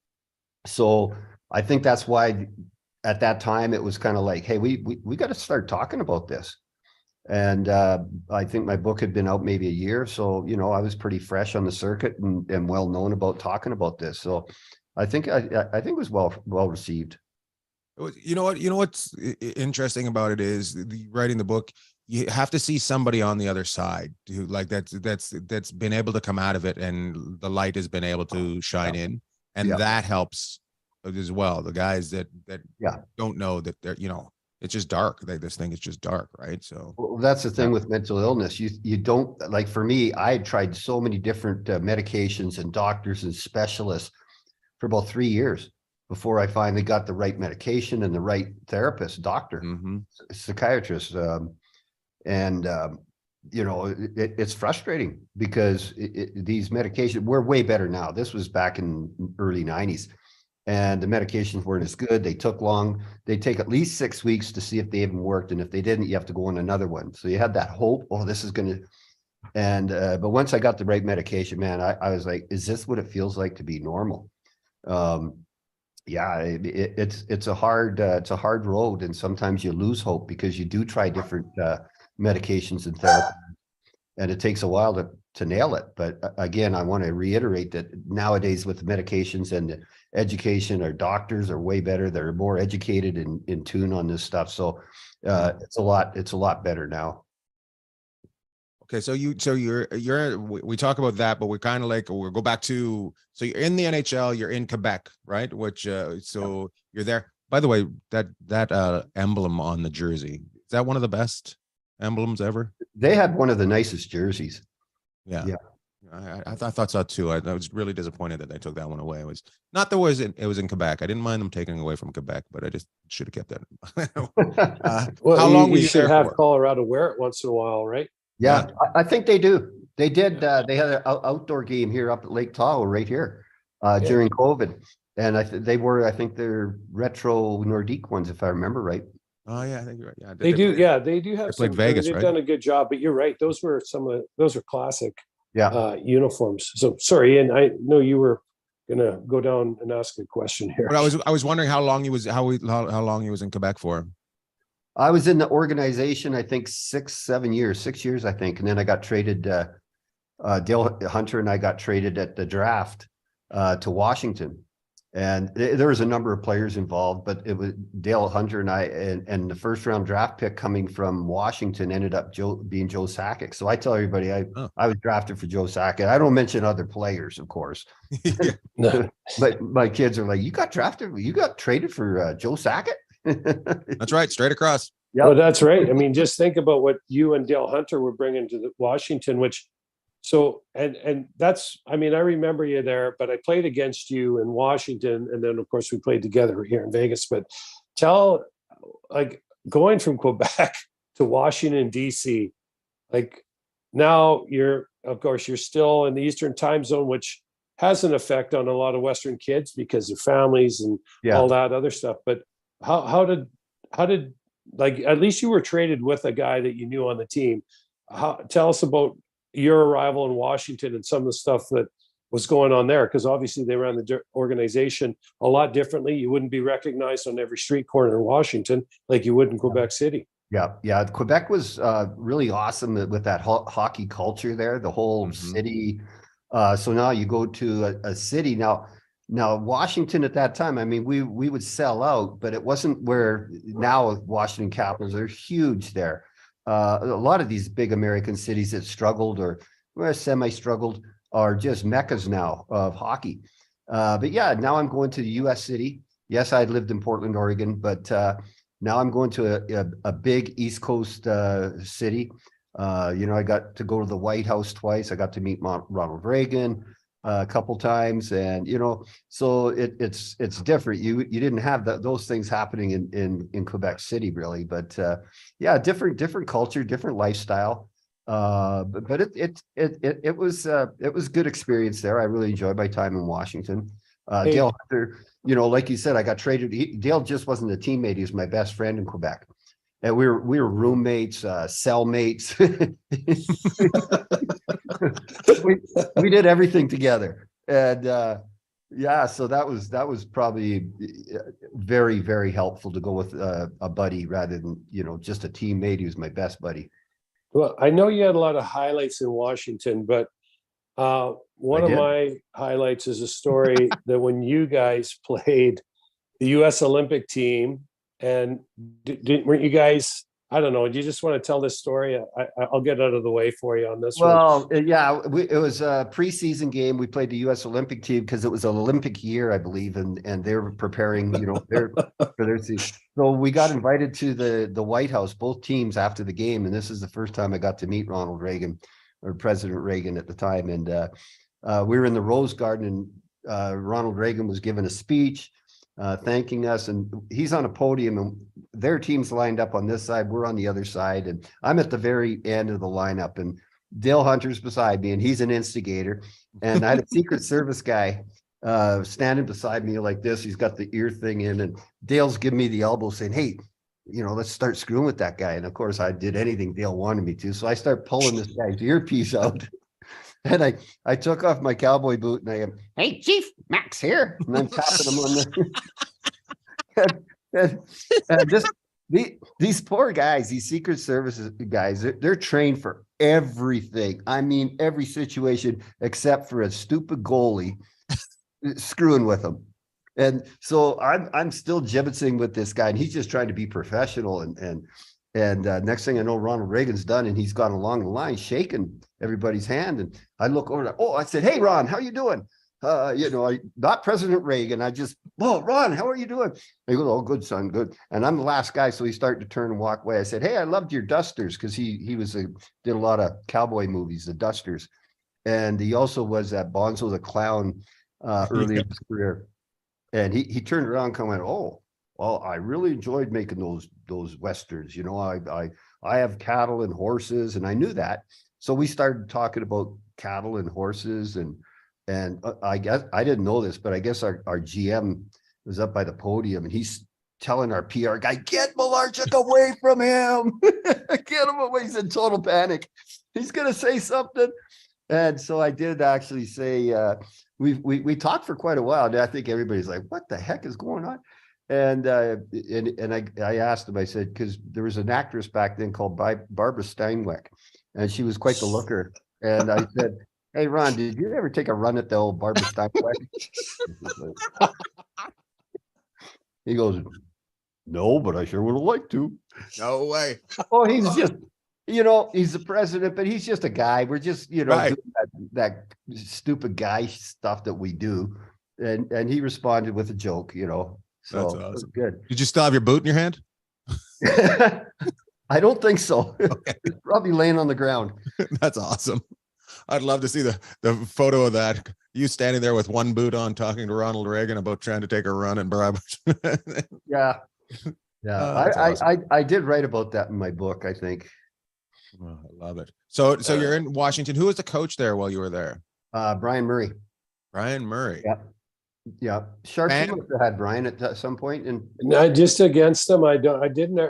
So I think that's why at that time it was kind of like, hey, we got to start talking about this. And I think my book had been out maybe a year. So, I was pretty fresh on the circuit and well known about talking about this. So I think it was well received. You know what's interesting about it is writing the book. You have to see somebody on the other side who, like, that's been able to come out of it, and the light has been able to shine in, and that helps as well. The guys that don't know that they're, it's just dark. This thing is just dark, right? So that's the thing with mental illness. You don't, like, for me, I had tried so many different medications and doctors and specialists for about 3 years before I finally got the right medication and the right therapist, doctor, psychiatrist. It's frustrating because these medications, we're way better now. This was back in early 90s, and the medications weren't as good. They took long. They take at least 6 weeks to see if they even worked. And if they didn't, you have to go on another one. So you had that hope, oh, this is going to, and, but once I got the right medication, man, I was like, is this what it feels like to be normal? It's a hard road. And sometimes you lose hope because you do try different, medications and therapy, and it takes a while to nail it. But again, I want to reiterate that nowadays with the medications and the education, our doctors are way better. They're more educated and in tune on this stuff. So it's a lot better now. Okay, so we talk about that, but we're kind of like, we'll go back to, so you're in the NHL, you're in Quebec, right? Which so you're there. By the way, that emblem on the jersey, is that one of the best emblems ever? They had one of the nicest jerseys. Yeah. I thought so too. I was really disappointed that they took that one away. It was not that it was in Quebec. I didn't mind them taking away from Quebec, but I just should have kept that. Well, how long you were you should there have for? Colorado wear it once in a while, right? Yeah, I think they do. They did. They had an outdoor game here up at Lake Tahoe right here during COVID. And I think they're retro Nordique ones, if I remember right. Oh yeah, I think you're right. Yeah, They do. Yeah, they do have They played some. Vegas, They've right? done a good job, but you're right. Those were those are classic Yeah. uniforms. So sorry, and I know you were gonna go down and ask a question here. But I was wondering how long he was how long he was in Quebec for. I was in the organization, I think 6 years, I think. And then I got traded, Dale Hunter and I got traded at the draft to Washington. And there was a number of players involved, but it was Dale Hunter and I, and the first round draft pick coming from Washington ended up being Joe Sakic. So I tell everybody I was drafted for Joe Sakic. I don't mention other players, of course. But my kids are like, you got traded for Joe Sakic? That's right, straight across. Yeah, well, that's right. I mean, just think about what you and Dale Hunter were bringing to the Washington, which so and that's, I mean, I remember you there, but I played against you in Washington, and then of course we played together here in Vegas. But like going from Quebec to Washington DC, like now you're still in the Eastern time zone, which has an effect on a lot of Western kids because of families and all that other stuff. But how did like, at least you were traded with a guy that you knew on the team. Tell us about your arrival in Washington and some of the stuff that was going on there, because obviously they ran the organization a lot differently. You wouldn't be recognized on every street corner in Washington like you would in Quebec City. Yeah. Quebec was really awesome with that hockey culture there, the whole city. So now you go to a city now Washington at that time, I mean, we would sell out, but it wasn't where now Washington Capitals are huge there. A lot of these big American cities that struggled or semi-struggled are just meccas now of hockey. But yeah, now I'm going to the U.S. city. Yes, I lived in Portland, Oregon, but now I'm going to a big East Coast city. I got to go to the White House twice. I got to meet Ronald Reagan a couple times, and so it's different. You didn't have those things happening in Quebec City really, but yeah, different culture, different lifestyle. But it was good experience there. I really enjoyed my time in Washington. Dale Hunter, like you said, I got traded. Dale just wasn't a teammate; he was my best friend in Quebec. And we were roommates, cellmates. we did everything together, and so that was probably very, very helpful to go with a buddy rather than just a teammate who's my best buddy. Well, I know you had a lot of highlights in Washington, but one of my highlights is a story that when you guys played the U.S. Olympic team. And weren't you guys, I don't know, do you just want to tell this story? I'll get out of the way for you on this one. Well, yeah, it was a preseason game. We played the U.S. Olympic team because it was an Olympic year, I believe, and they were preparing, for their season. So we got invited to the White House, both teams, after the game, and this is the first time I got to meet Ronald Reagan, or President Reagan at the time, and we were in the Rose Garden, and Ronald Reagan was giving a speech. Thanking us, and he's on a podium, and their team's lined up on this side, we're on the other side, and I'm at the very end of the lineup, and Dale Hunter's beside me, and he's an instigator, and I had a Secret Service guy standing beside me like this. He's got the ear thing in, and Dale's giving me the elbow saying, hey, let's start screwing with that guy. And of course I did anything Dale wanted me to, so I start pulling this guy's earpiece out. And I took off my cowboy boot and I am, hey, Chief, Max here. And I'm tapping him on the these poor guys, these Secret Service guys, they're trained for everything. I mean, every situation except for a stupid goalie screwing with them. And so I'm still gibbetsing with this guy, and he's just trying to be professional. And next thing I know, Ronald Reagan's done, and he's gone along the line shaking everybody's hand. And I look over, I said, hey, Ron, how you doing? Not President Reagan. Ron, how are you doing? He goes, oh, good, son, good. And I'm the last guy, so he started to turn and walk away. I said, hey, I loved your Dusters, because he did a lot of cowboy movies, the Dusters. And he also was that Bonzo the Clown early in his career. And he turned around and went, oh, well, I really enjoyed making those Westerns. I I have cattle and horses, and I knew that. So we started talking about cattle and horses, and I guess I didn't know this, but I guess our GM was up by the podium, and he's telling our PR guy, "Get Malarchuk away from him, get him away." He's in total panic. He's gonna say something. And so I did actually say, we talked for quite a while. And I think everybody's like, "What the heck is going on?" And I asked him, I said, because there was an actress back then called Barbara Steinweck, and she was quite the looker. And I said, "Hey, Ron, did you ever take a run at the old Barbara Steinweck?" He goes, "No, but I sure would have liked to." No way. Oh, he's just, he's the president, but he's just a guy. We're just, Right. doing that stupid guy stuff that we do. And he responded with a joke, so That's it was awesome. good. Did you still have your boot in your hand? I don't think so. Okay. It's probably laying on the ground. That's awesome. I'd love to see the photo of that. You standing there with one boot on, talking to Ronald Reagan about trying to take a run in Brabant. Yeah. Yeah. That's awesome. I did write about that in my book, I think. Oh, I love it. So you're in Washington. Who was the coach there while you were there? Brian Murray. Brian Murray. Yeah. Yeah. Sharks, you And- must have had Brian at some point. And No, just against him. I didn't.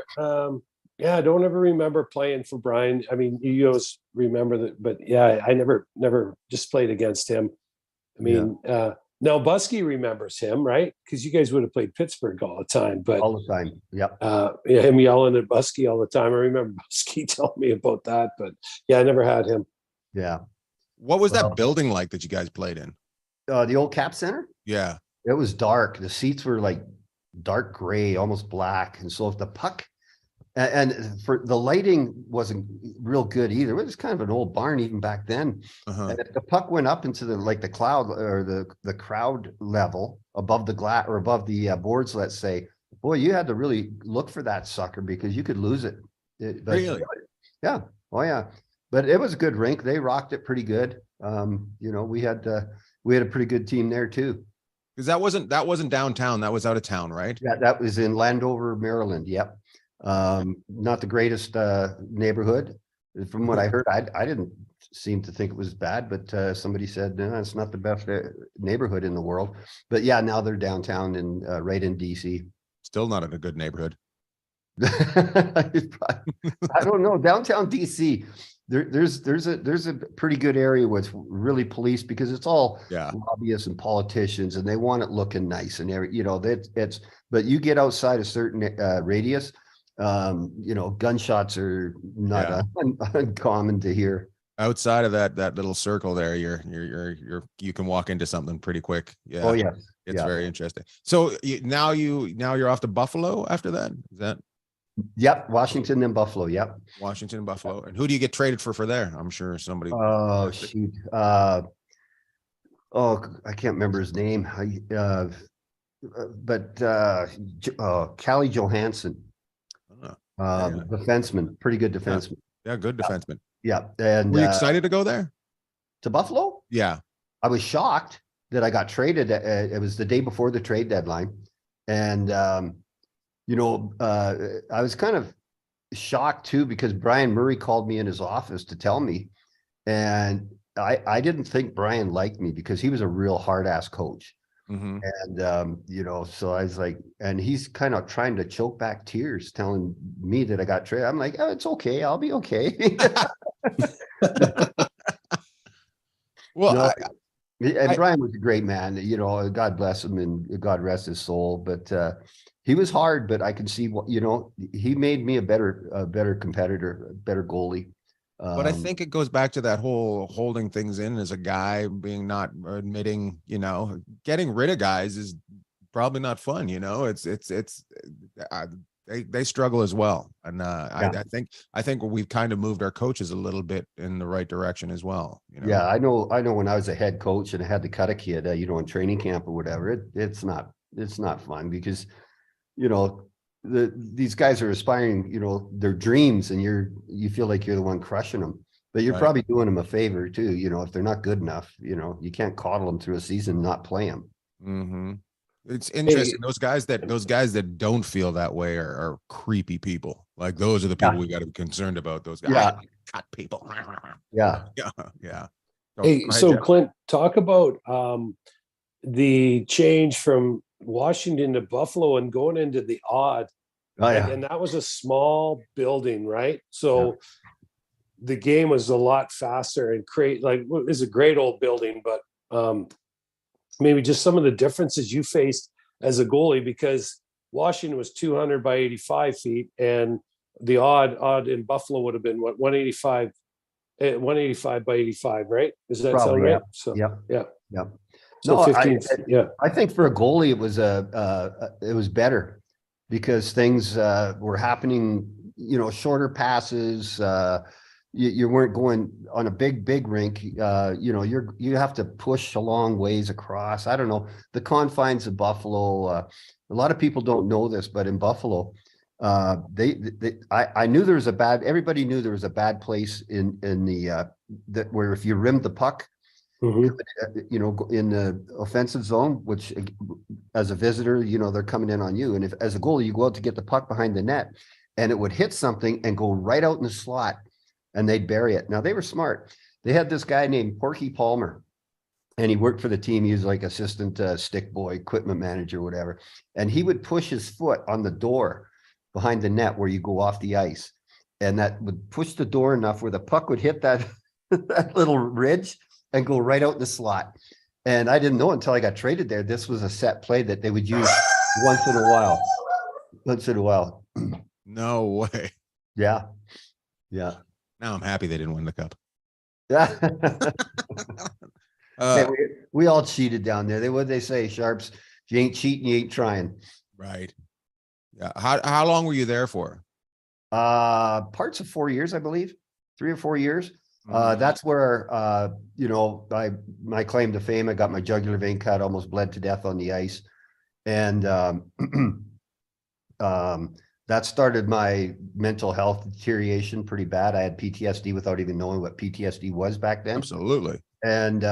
Yeah, I don't ever remember playing for Brian. I mean, you always remember that, but yeah, I never just played against him. I mean, now Buskey remembers him, right? Because you guys would have played Pittsburgh all the time, but all the time. Yep. yeah, him yelling at Buskey all the time. I remember Buskey telling me about that, but yeah, I never had him. Yeah. What was Well- that building like that you guys played in? The old Cap Center? Yeah. It was dark. The seats were like dark gray, almost black. And so if the puck and for the lighting wasn't real good either. It was kind of an old barn even back then. Uh-huh. And if the puck went up into the cloud or the crowd level above the glass or above the boards, let's say, boy, you had to really look for that sucker because you could lose it. Really? Yeah. Oh yeah. But it was a good rink. They rocked it pretty good. We had a pretty good team there too. Because that wasn't downtown. That was out of town, right? Yeah, that was in Landover, Maryland. Yep. Not the greatest neighborhood. From what I heard, I didn't seem to think it was bad, but somebody said, no, it's not the best neighborhood in the world. But yeah, now they're downtown and right in DC. Still not in a good neighborhood. I don't know. Downtown DC, there's a pretty good area where it's really policed because it's all lobbyists and politicians, and they want it looking nice and it's. But you get outside a certain radius, gunshots are not uncommon to hear. Outside of that little circle there, you can walk into something pretty quick. Yeah. Oh yeah. It's very interesting. So now you're off to Buffalo after that. Is that? Yep. Washington and Buffalo. Yep. Washington and Buffalo. And who do you get traded for there? I'm sure somebody. Oh shoot. I can't remember his name. But Callie Johansson, defenseman, pretty good defenseman. Yeah, good defenseman. Yeah. And were you excited to go there? To Buffalo? Yeah. I was shocked that I got traded. It was the day before the trade deadline. And, I was kind of shocked too, because Brian Murray called me in his office to tell me. And I didn't think Brian liked me because he was a real hard ass coach. Mm-hmm. And, so I was like, and he's kind of trying to choke back tears, telling me that I got traded. I'm like, oh, it's okay. I'll be okay. Well, Brian was a great man, God bless him and God rest his soul. But he was hard, but I can see what, he made me a better competitor, a better goalie. But I think it goes back to that whole holding things in as a guy, being not admitting, getting rid of guys is probably not fun. They struggle as well. And I think we've kind of moved our coaches a little bit in the right direction as well. Yeah, I know when I was a head coach and I had to cut a kid, in training camp or whatever, it's not fun because, these guys are aspiring, their dreams, and you feel like you're the one crushing them, but you're probably doing them a favor too. If they're not good enough, you can't coddle them through a season and not play them. Mm-hmm. It's interesting. Those guys that don't feel that way are creepy people. Like those are the people we got to be concerned about. Those guys. Yeah. Cut people. Yeah. Yeah. Yeah. Hey, Go ahead, so Jeff. Clint, talk about the change from Washington to Buffalo and going into the odd. Oh, Like, yeah. and that was a small building, right? So the game was a lot faster and it's a great old building, but maybe just some of the differences you faced as a goalie, because Washington was 200 by 85 feet, and the odd in Buffalo would have been what, 185, 185 by 85, right? Does that sound Probably, right? So Yeah. yeah. Yeah. So No, 15, yeah. I think for a goalie, it was better because things were happening, shorter passes. You weren't going on a big rink. You have to push a long ways across. I don't know, the confines of Buffalo. A lot of people don't know this, but in Buffalo, I knew there was everybody knew there was a bad place in the that where if you rimmed the puck, Mhm. in the offensive zone, which as a visitor, they're coming in on you. And if as a goalie, you go out to get the puck behind the net and it would hit something and go right out in the slot and they'd bury it. Now they were smart. They had this guy named Porky Palmer and he worked for the team. He was like assistant stick boy, equipment manager, whatever. And he would push his foot on the door behind the net where you go off the ice. And that would push the door enough where the puck would hit that, that little ridge and go right out in the slot. And I didn't know until I got traded there. This was a set play that they would use once in a while. Once in a while. No way. Yeah. Yeah. Now I'm happy they didn't win the cup. Yeah. Uh, we all cheated down there. What they say, Sharps? If you ain't cheating, you ain't trying. right. Yeah. How long were you there for? Parts of 4 years, I believe. 3 or 4 years. Mhm. That's where my claim to fame. I got my jugular vein cut, almost bled to death on the ice, and that started my mental health deterioration pretty bad. I had PTSD without even knowing what PTSD was back then. Absolutely. And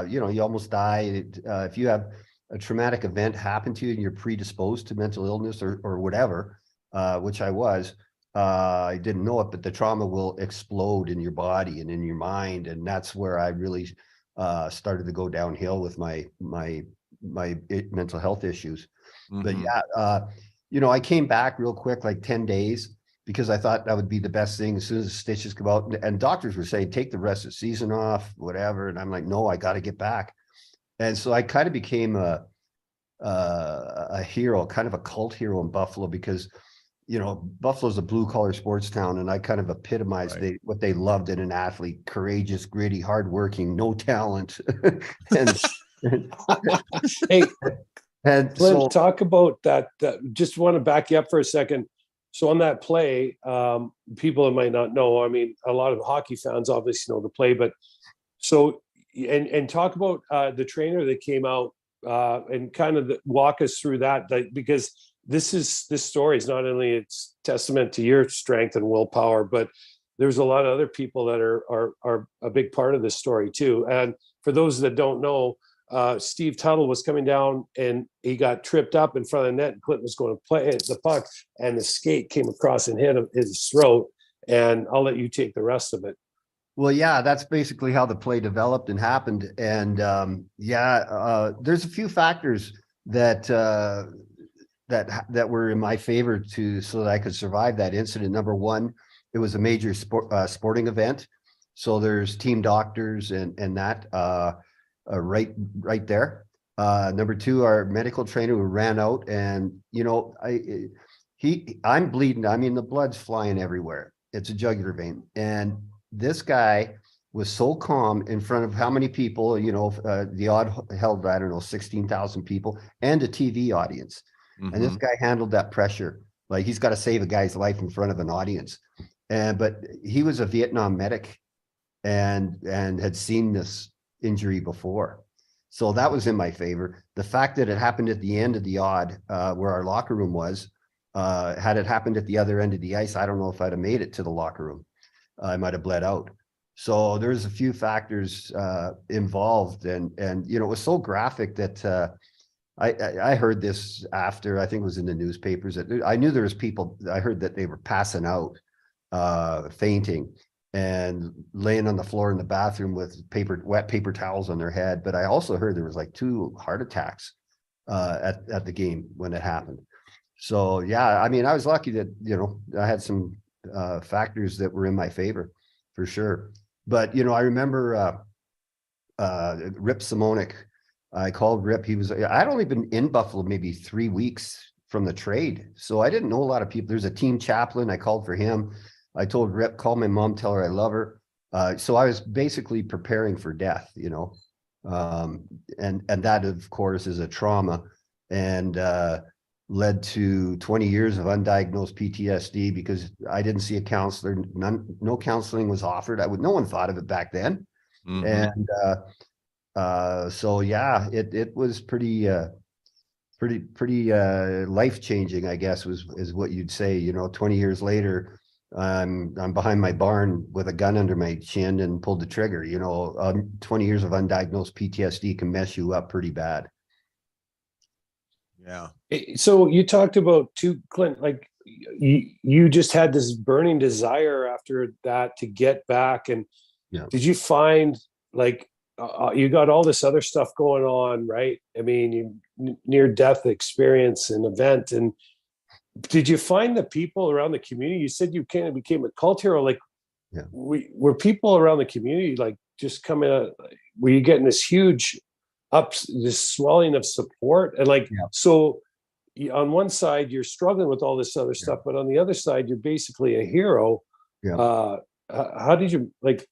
you almost die if you have a traumatic event happen to you and you're predisposed to mental illness or whatever, which I was. I didn't know it, but the trauma will explode in your body and in your mind, and that's where I really started to go downhill with my mental health issues. But Mhm. yeah, I came back real quick, like 10 days, because I thought that would be the best thing as soon as the stitches come out. And doctors were saying, take the rest of the season off, whatever. And I'm like, no, I got to get back. And so I kind of became a hero, kind of a cult hero in Buffalo, because Buffalo's a blue collar sports town, and I kind of epitomized what they loved in an athlete: courageous, gritty, hardworking, no talent. and Hey, and Clint, so talk about that. Just want to back you up for a second. So on that play, people that might not know, I mean, a lot of hockey fans obviously know the play, but so and talk about the trainer that came out and kind of walk us through that, because this story is not only it's testament to your strength and willpower, but there's a lot of other people that are a big part of this story too. And for those that don't know, Steve Tuttle was coming down and he got tripped up in front of the net. And Clint was going to play the puck, and the skate came across and hit his throat. And I'll let you take the rest of it. well, yeah, that's basically how the play developed and happened. And there's a few factors that were in my favor so that I could survive that incident. Number one, it was a major sporting event, so there's team doctors and that right there. Number two, our medical trainer who ran out, and I'm bleeding. I mean, the blood's flying everywhere. It's a jugular vein, and this guy was so calm in front of how many people? The odd held, I don't know, 16,000 people and a TV audience. And this guy handled that pressure like he's got to save a guy's life in front of an audience. But he was a Vietnam medic and had seen this injury before. So that was in my favor. The fact that it happened at the end of the odd, where our locker room was, had it happened at the other end of the ice, I don't know if I'd have made it to the locker room. I might have bled out. So there's a few factors involved, and it was so graphic that I heard this after, I think it was in the newspapers, that I knew there was people, I heard that they were passing out, fainting and laying on the floor in the bathroom with wet paper towels on their head. But I also heard there was like 2 heart attacks at the game when it happened. So yeah, I mean, I was lucky that, I had some factors that were in my favor for sure. But, I remember Rip Simonik. I called Rip. I'd only been in Buffalo maybe 3 weeks from the trade. So I didn't know a lot of people. There's a team chaplain. I called for him. I told Rip, call my mom, tell her I love her. So I was basically preparing for death, and that of course is a trauma, and led to 20 years of undiagnosed PTSD because I didn't see a counselor. No counseling was offered. No one thought of it back then. And so yeah, it was pretty life-changing, I guess, is what you'd say. 20 years later, I'm behind my barn with a gun under my chin and pulled the trigger. 20 years of undiagnosed PTSD can mess you up pretty bad. Yeah. So you talked about too, Clint, like you just had this burning desire after that to get back. And Yeah. did you find like you got all this other stuff going on, right? I mean, you near-death experience and event, and did you find the people around the community? You said you kind of became a cult hero. Like, Yeah. Were people around the community like just coming out? Were you getting this huge this swelling of support? And like, Yeah. so on one side you're struggling with all this other stuff, but on the other side you're basically a hero. Yeah. How did you like?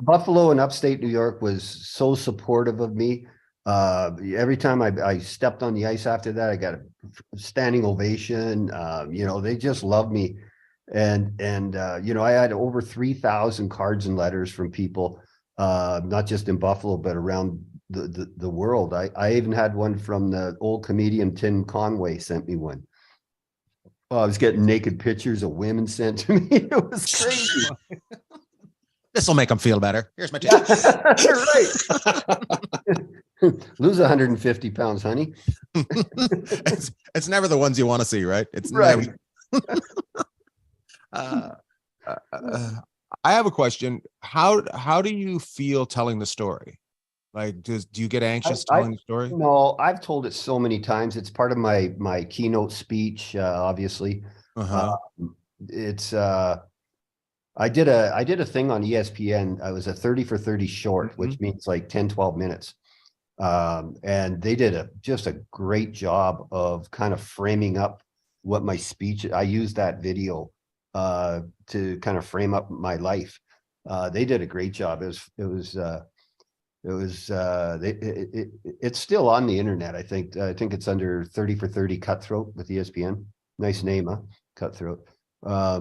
Buffalo and upstate New York was so supportive of me. Every time I stepped on the ice after that, I got a standing ovation. They just loved me. And I had over 3,000 cards and letters from people, not just in Buffalo, but around the world. I even had one from the old comedian Tim Conway sent me one. Oh, I was getting naked pictures of women sent to me. It was crazy. This will make them feel better. Here's my tissue. Right. Lose 150 pounds, honey. It's never the ones you want to see, right? It's right. Never. I have a question. How do you feel telling the story? Like, do you get anxious telling the story? No, I've told it so many times. It's part of my keynote speech. Obviously, it's. I did a thing on ESPN. I was a 30 for 30 short, which means like 10, 12 minutes. And they did just a great job of kind of framing up what my speech. I used that video to kind of frame up my life. They did a great job. It's still on the internet. I think it's under 30 for 30 Cutthroat with ESPN. Nice name, huh? Cutthroat. I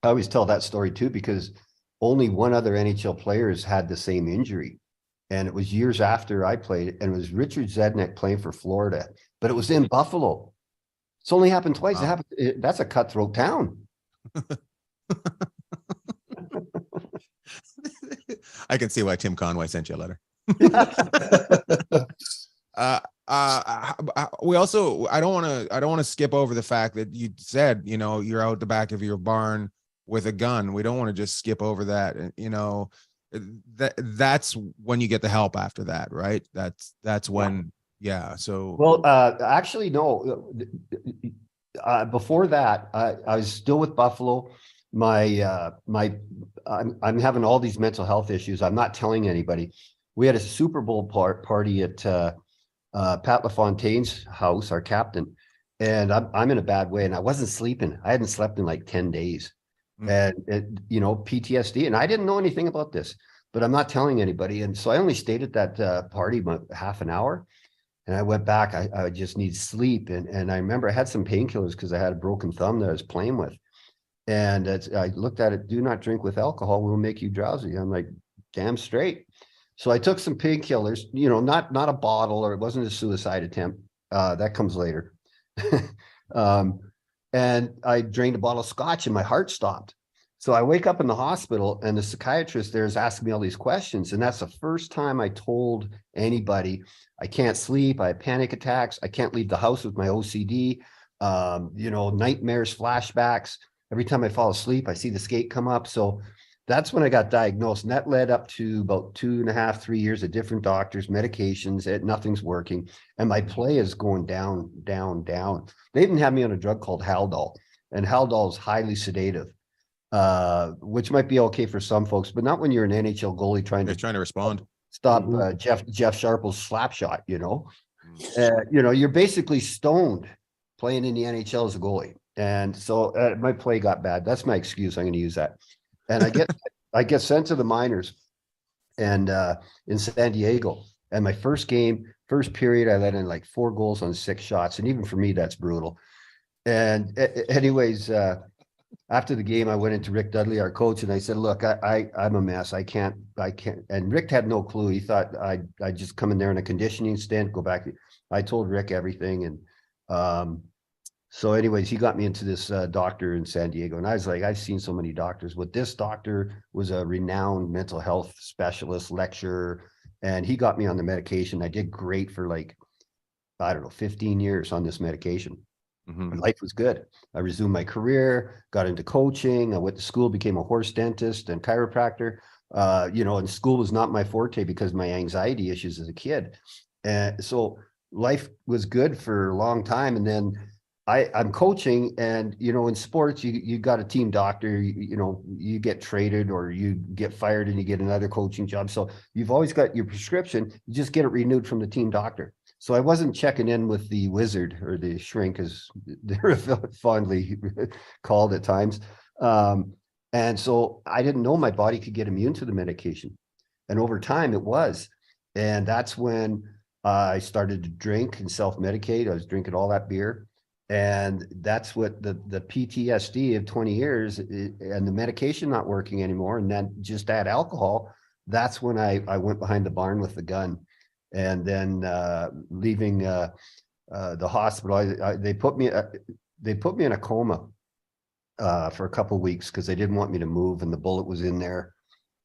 always tell that story too, because only one other NHL player has had the same injury. And it was years after I played, and it was Richard Zednik playing for Florida, but it was in Buffalo. It's only happened twice. Wow. That's a cutthroat town. I can see why Tim Conway sent you a letter. We also, I don't want to skip over the fact that you said, you're out the back of your barn with a gun. We don't want to just skip over that. That's when you get the help after that, right? That's when, yeah. So, well, actually, no. Before that, I was still with Buffalo. I'm having all these mental health issues. I'm not telling anybody. We had a Super Bowl party at Pat LaFontaine's house, our captain, and I'm in a bad way, and I wasn't sleeping. I hadn't slept in like 10 days, and PTSD, and I didn't know anything about this, but I'm not telling anybody. And so I only stayed at that party about half an hour, and I went back. I just need sleep, and I remember I had some painkillers because I had a broken thumb that I was playing with, and I looked at it. Do not drink with alcohol; will make you drowsy. I'm like, damn straight. So I took some painkillers, not a bottle, or it wasn't a suicide attempt. That comes later. And I drained a bottle of scotch and my heart stopped. So I wake up in the hospital and the psychiatrist there is asking me all these questions. And that's the first time I told anybody, I can't sleep. I have panic attacks. I can't leave the house with my OCD, nightmares, flashbacks. Every time I fall asleep, I see the skate come up. So that's when I got diagnosed. And that led up to about 2.5, 3 years of different doctors, medications, nothing's working. And my play is going down, down, down. They even had me on a drug called Haldol. And Haldol is highly sedative, which might be okay for some folks, but not when you're an NHL goalie trying to respond. stop Jeff Sharple's slap shot, you're basically stoned playing in the NHL as a goalie. And so my play got bad. That's my excuse. I'm going to use that. And I get sent to the minors and in San Diego. And my first period, I let in like 4 goals on 6 shots. And even for me, that's brutal. And anyways, after the game, I went into Rick Dudley, our coach, and I said, look, I'm a mess. I can't. And Rick had no clue. He thought I'd just come in there in a conditioning stint, go back. I told Rick everything. And so anyways, he got me into this doctor in San Diego. And I was like, I've seen so many doctors. But this doctor was a renowned mental health specialist, lecturer, and he got me on the medication. I did great for 15 years on this medication. Mm-hmm. Life was good. I resumed my career, got into coaching. I went to school, became a horse dentist and chiropractor. And school was not my forte because of my anxiety issues as a kid. And so life was good for a long time. And then I'm coaching, and, in sports, you got a team doctor, you get traded or you get fired and you get another coaching job. So you've always got your prescription, you just get it renewed from the team doctor. So I wasn't checking in with the wizard, or the shrink, as they're fondly called at times. And so I didn't know my body could get immune to the medication. And over time it was. And that's when I started to drink and self-medicate. I was drinking all that beer. And that's what the PTSD of 20 years and the medication not working anymore. And then just add alcohol. That's when I went behind the barn with the gun. And then leaving the hospital, they put me in a coma for a couple of weeks because they didn't want me to move, and the bullet was in there.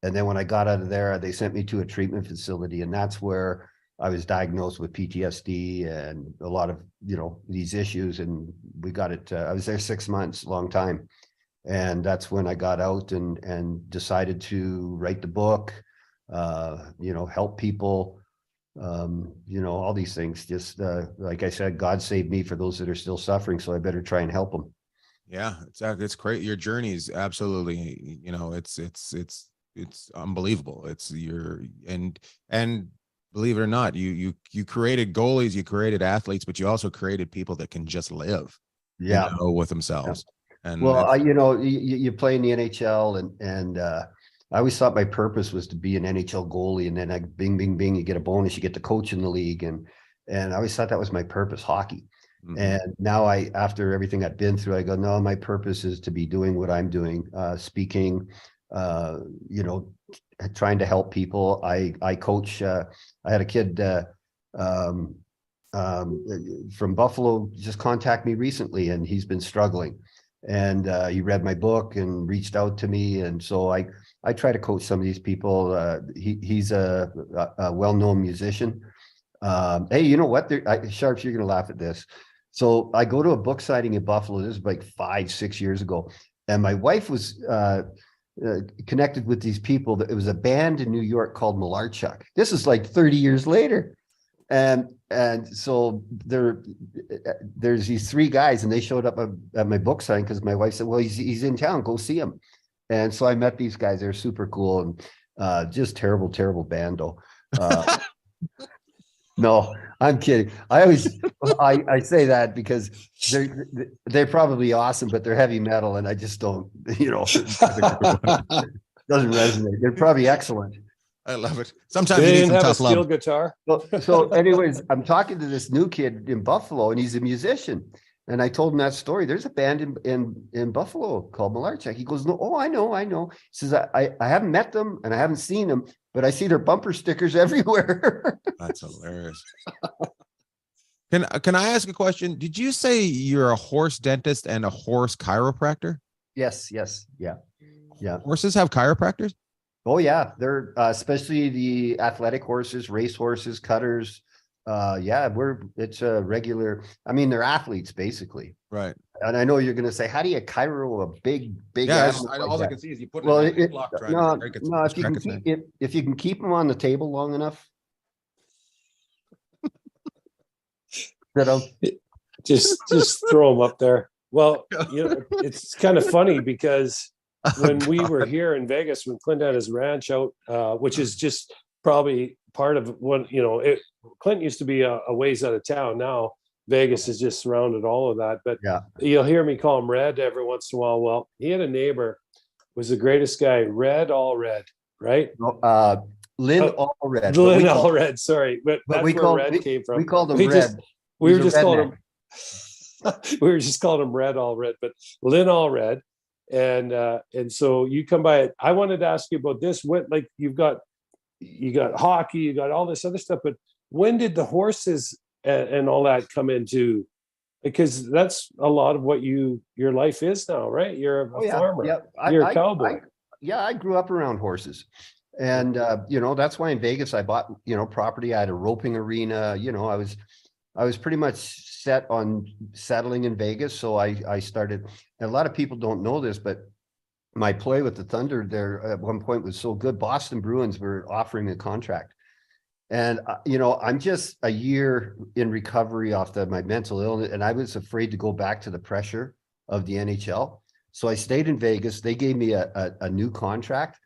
And then when I got out of there, they sent me to a treatment facility, and that's where I was diagnosed with PTSD and a lot of these issues. And we got it. I was there 6 months, long time, and that's when I got out and decided to write the book. Help people. All these things. Just like I said, God saved me for those that are still suffering, so I better try and help them. Yeah, it's great. Your journey is absolutely, it's unbelievable. And believe it or not, you created goalies, you created athletes, but you also created people that can just live, with themselves. Yeah. And you play in the NHL, and I always thought my purpose was to be an NHL goalie, and then bing, bing, bing, you get a bonus, you get to coach in the league. And I always thought that was my purpose, hockey. Mm-hmm. And now after everything I've been through, I go, no, my purpose is to be doing what I'm doing, speaking, trying to help people. I coach, I had a kid from Buffalo just contact me recently, and he's been struggling. And he read my book and reached out to me. And so I try to coach some of these people. He's a well-known musician. Hey, you know what? Sharps, you're going to laugh at this. So I go to a book signing in Buffalo. This is like 5-6 years ago. And my wife was connected with these people. It was a band in New York called Malarchuk. This is like 30 years later. And so there's these 3 guys, and they showed up at my book signing because my wife said, well, he's in town, go see him. And so I met these guys. They're super cool, and just terrible bando. No, I'm kidding. I say that because they're probably awesome, but they're heavy metal, and I just don't, doesn't resonate. They're probably excellent. I love it. Sometimes they you need didn't some have a tough steel love. guitar. So anyways, I'm talking to this new kid in Buffalo, and he's a musician. And I told him that story. There's a band in Buffalo called Malarchuk. He goes, no, oh, I know. He says, I haven't met them and I haven't seen them, but I see their bumper stickers everywhere. That's hilarious. Can I ask a question? Did you say you're a horse dentist and a horse chiropractor? Yes. Yeah. Yeah. Horses have chiropractors? Oh yeah, they're especially the athletic horses, race horses, cutters. Yeah, it's a regular. I mean, they're athletes basically. Right. And I know you're going to say, how do you chiro a big Yeah, animal like all I that? can see is you put it Well, in a headlock trying to break its no, if you crack can its neck. if you can keep them on the table long enough, that Just throw them up there. Well, it's kind of funny because when we were here in Vegas, when Clint had his ranch out, which is just probably part of what, Clint used to be a ways out of town. Now Vegas has just surrounded all of that. But yeah, you'll hear me call him Red every once in a while. Well, he had a neighbor, was the greatest guy, Red, right? Lynn Allred. Lynn Allred, sorry. But that's we where Red came from. We called him We Red. we were He's a just calling redneck. him we were just calling him Red, but Lynn Allred. And so you come by. I wanted to ask you about this. What, like, you got hockey, you got all this other stuff, but when did the horses and all that come into? Because that's a lot of what your life is now, right? You're a farmer. Yeah, You're a cowboy. I grew up around horses. And that's why in Vegas I bought, property. I had a roping arena. I was pretty much set on settling in Vegas. So I started, and a lot of people don't know this, but my play with the Thunder there at one point was so good. Boston Bruins were offering a contract. And, I'm just a year in recovery off my mental illness, and I was afraid to go back to the pressure of the NHL. So I stayed in Vegas. They gave me a new contract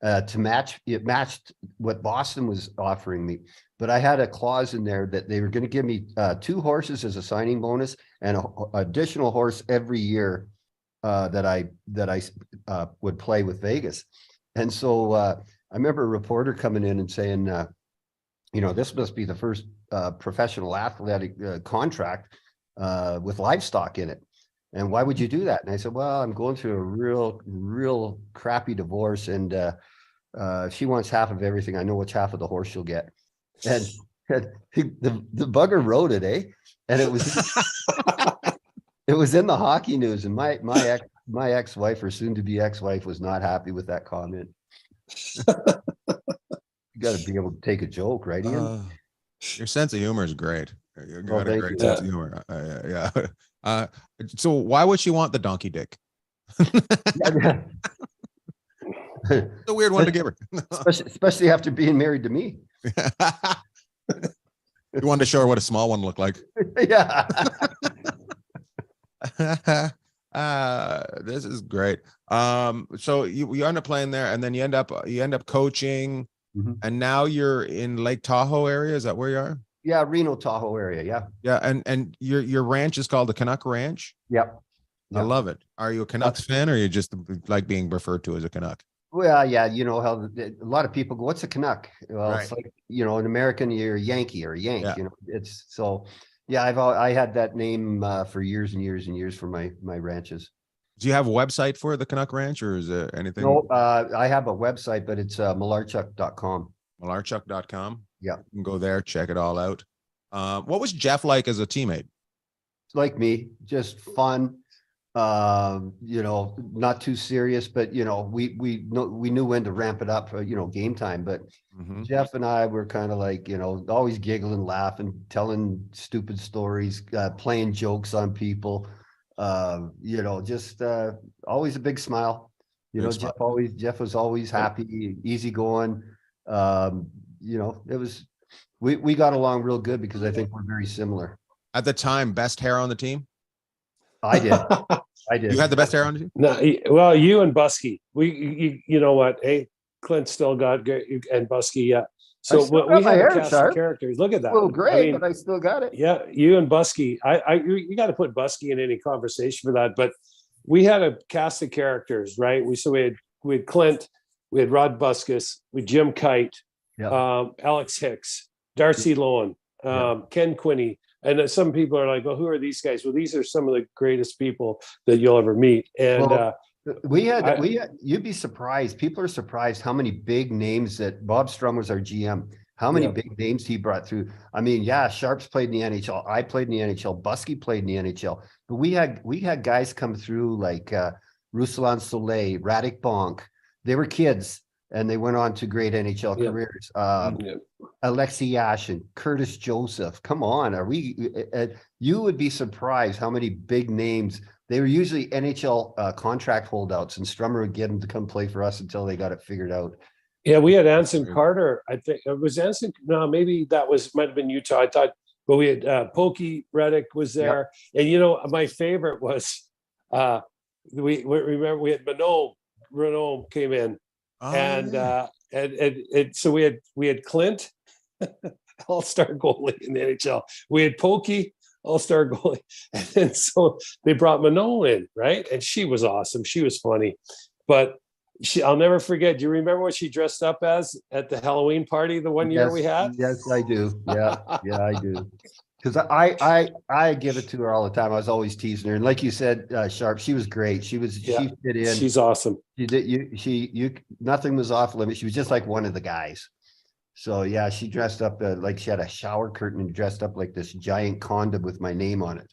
to match. It matched what Boston was offering me. But I had a clause in there that they were going to give me 2 horses as a signing bonus and an additional horse every year that I would play with Vegas. And so I remember a reporter coming in and saying, this must be the first professional athletic contract with livestock in it. And why would you do that? And I said, well, I'm going through a real crappy divorce, and she wants half of everything. I know which half of the horse she'll get. And the bugger wrote it, eh? And it was in the hockey news. And my ex-wife, or soon to be ex-wife, was not happy with that comment. You got to be able to take a joke, right, Ian? Your sense of humor is great. You got a great you. sense of humor. Yeah. So why would she want the donkey dick? It's a weird one to give her. especially after being married to me. You wanted to show her what a small one looked like. Yeah. This is great. So you end up playing there, and then you end up coaching, and now you're in Lake Tahoe area. Is that where you are? Yeah, Reno, Tahoe area. Yeah. Yeah, and your ranch is called the Canuck Ranch. Yep. I love it. Are you a Canucks fan, or you just like being referred to as a Canuck? Well, yeah, how a lot of people go, what's a Canuck? Well, Right. It's like, an American, you're a Yankee or a Yank, Yeah. it's so, yeah, I had that name for years and years and years for my ranches. Do you have a website for the Canuck Ranch, or is there anything? No, I have a website, but it's Malarchuk.com. Malarchuk.com. Yeah. You can go there, check it all out. What was Jeff like as a teammate? Like me, just fun, not too serious, but we knew when to ramp it up for game time. But Jeff and I were kind of like, always giggling, laughing, telling stupid stories, playing jokes on people, just always a big smile. Jeff was always happy, easygoing. It was, we got along real good because I think we're very similar. At the time, best hair on the team? I did. You had the best hair on the team? No, well, you and Busky, you know what? Hey, Clint still got good, and Busky, yeah. So we had a cast of characters. Look at that. Well, great, but I still got it. Yeah, you and Busky. You got to put Busky in any conversation for that. But we had a cast of characters, right? We had Clint, we had Rod Buskus, we had Jim Kite, Alex Hicks, Darcy Lohan, Ken Quinney. And some people are like, well, who are these guys? Well, these are some of the greatest people that you'll ever meet. And you'd be surprised. People are surprised how many big names that Bob Strum was our GM, how many big names he brought through. I mean, yeah, Sharps played in the NHL. I played in the NHL. Busky played in the NHL. But we had guys come through like Ruslan Soleil, Radic Bonk. They were kids and they went on to great NHL Yeah. careers. Yeah. Alexi Yashin, Curtis Joseph. Come on, you would be surprised how many big names. They were usually NHL contract holdouts, and Strummer would get them to come play for us until they got it figured out. Yeah, we had Anson Carter. I think it was Anson. No, maybe that might have been Utah. I thought, but we had Pokey Reddick was there, and my favorite was we remember we had Renault came in, and so we had Clint, all-star goalie in the NHL. We had Pokey, all-star goalie, and then so they brought Manon in, right? And she was awesome. She was funny, but. I'll never forget. Do you remember what she dressed up as at the Halloween party the one year we had? Yes, I do. Yeah, I do. Because I give it to her all the time. I was always teasing her, and like you said, Sharp, she was great. She fit in. She's awesome. Nothing was off limits. She was just like one of the guys. So yeah, she dressed up like she had a shower curtain and dressed up like this giant condom with my name on it.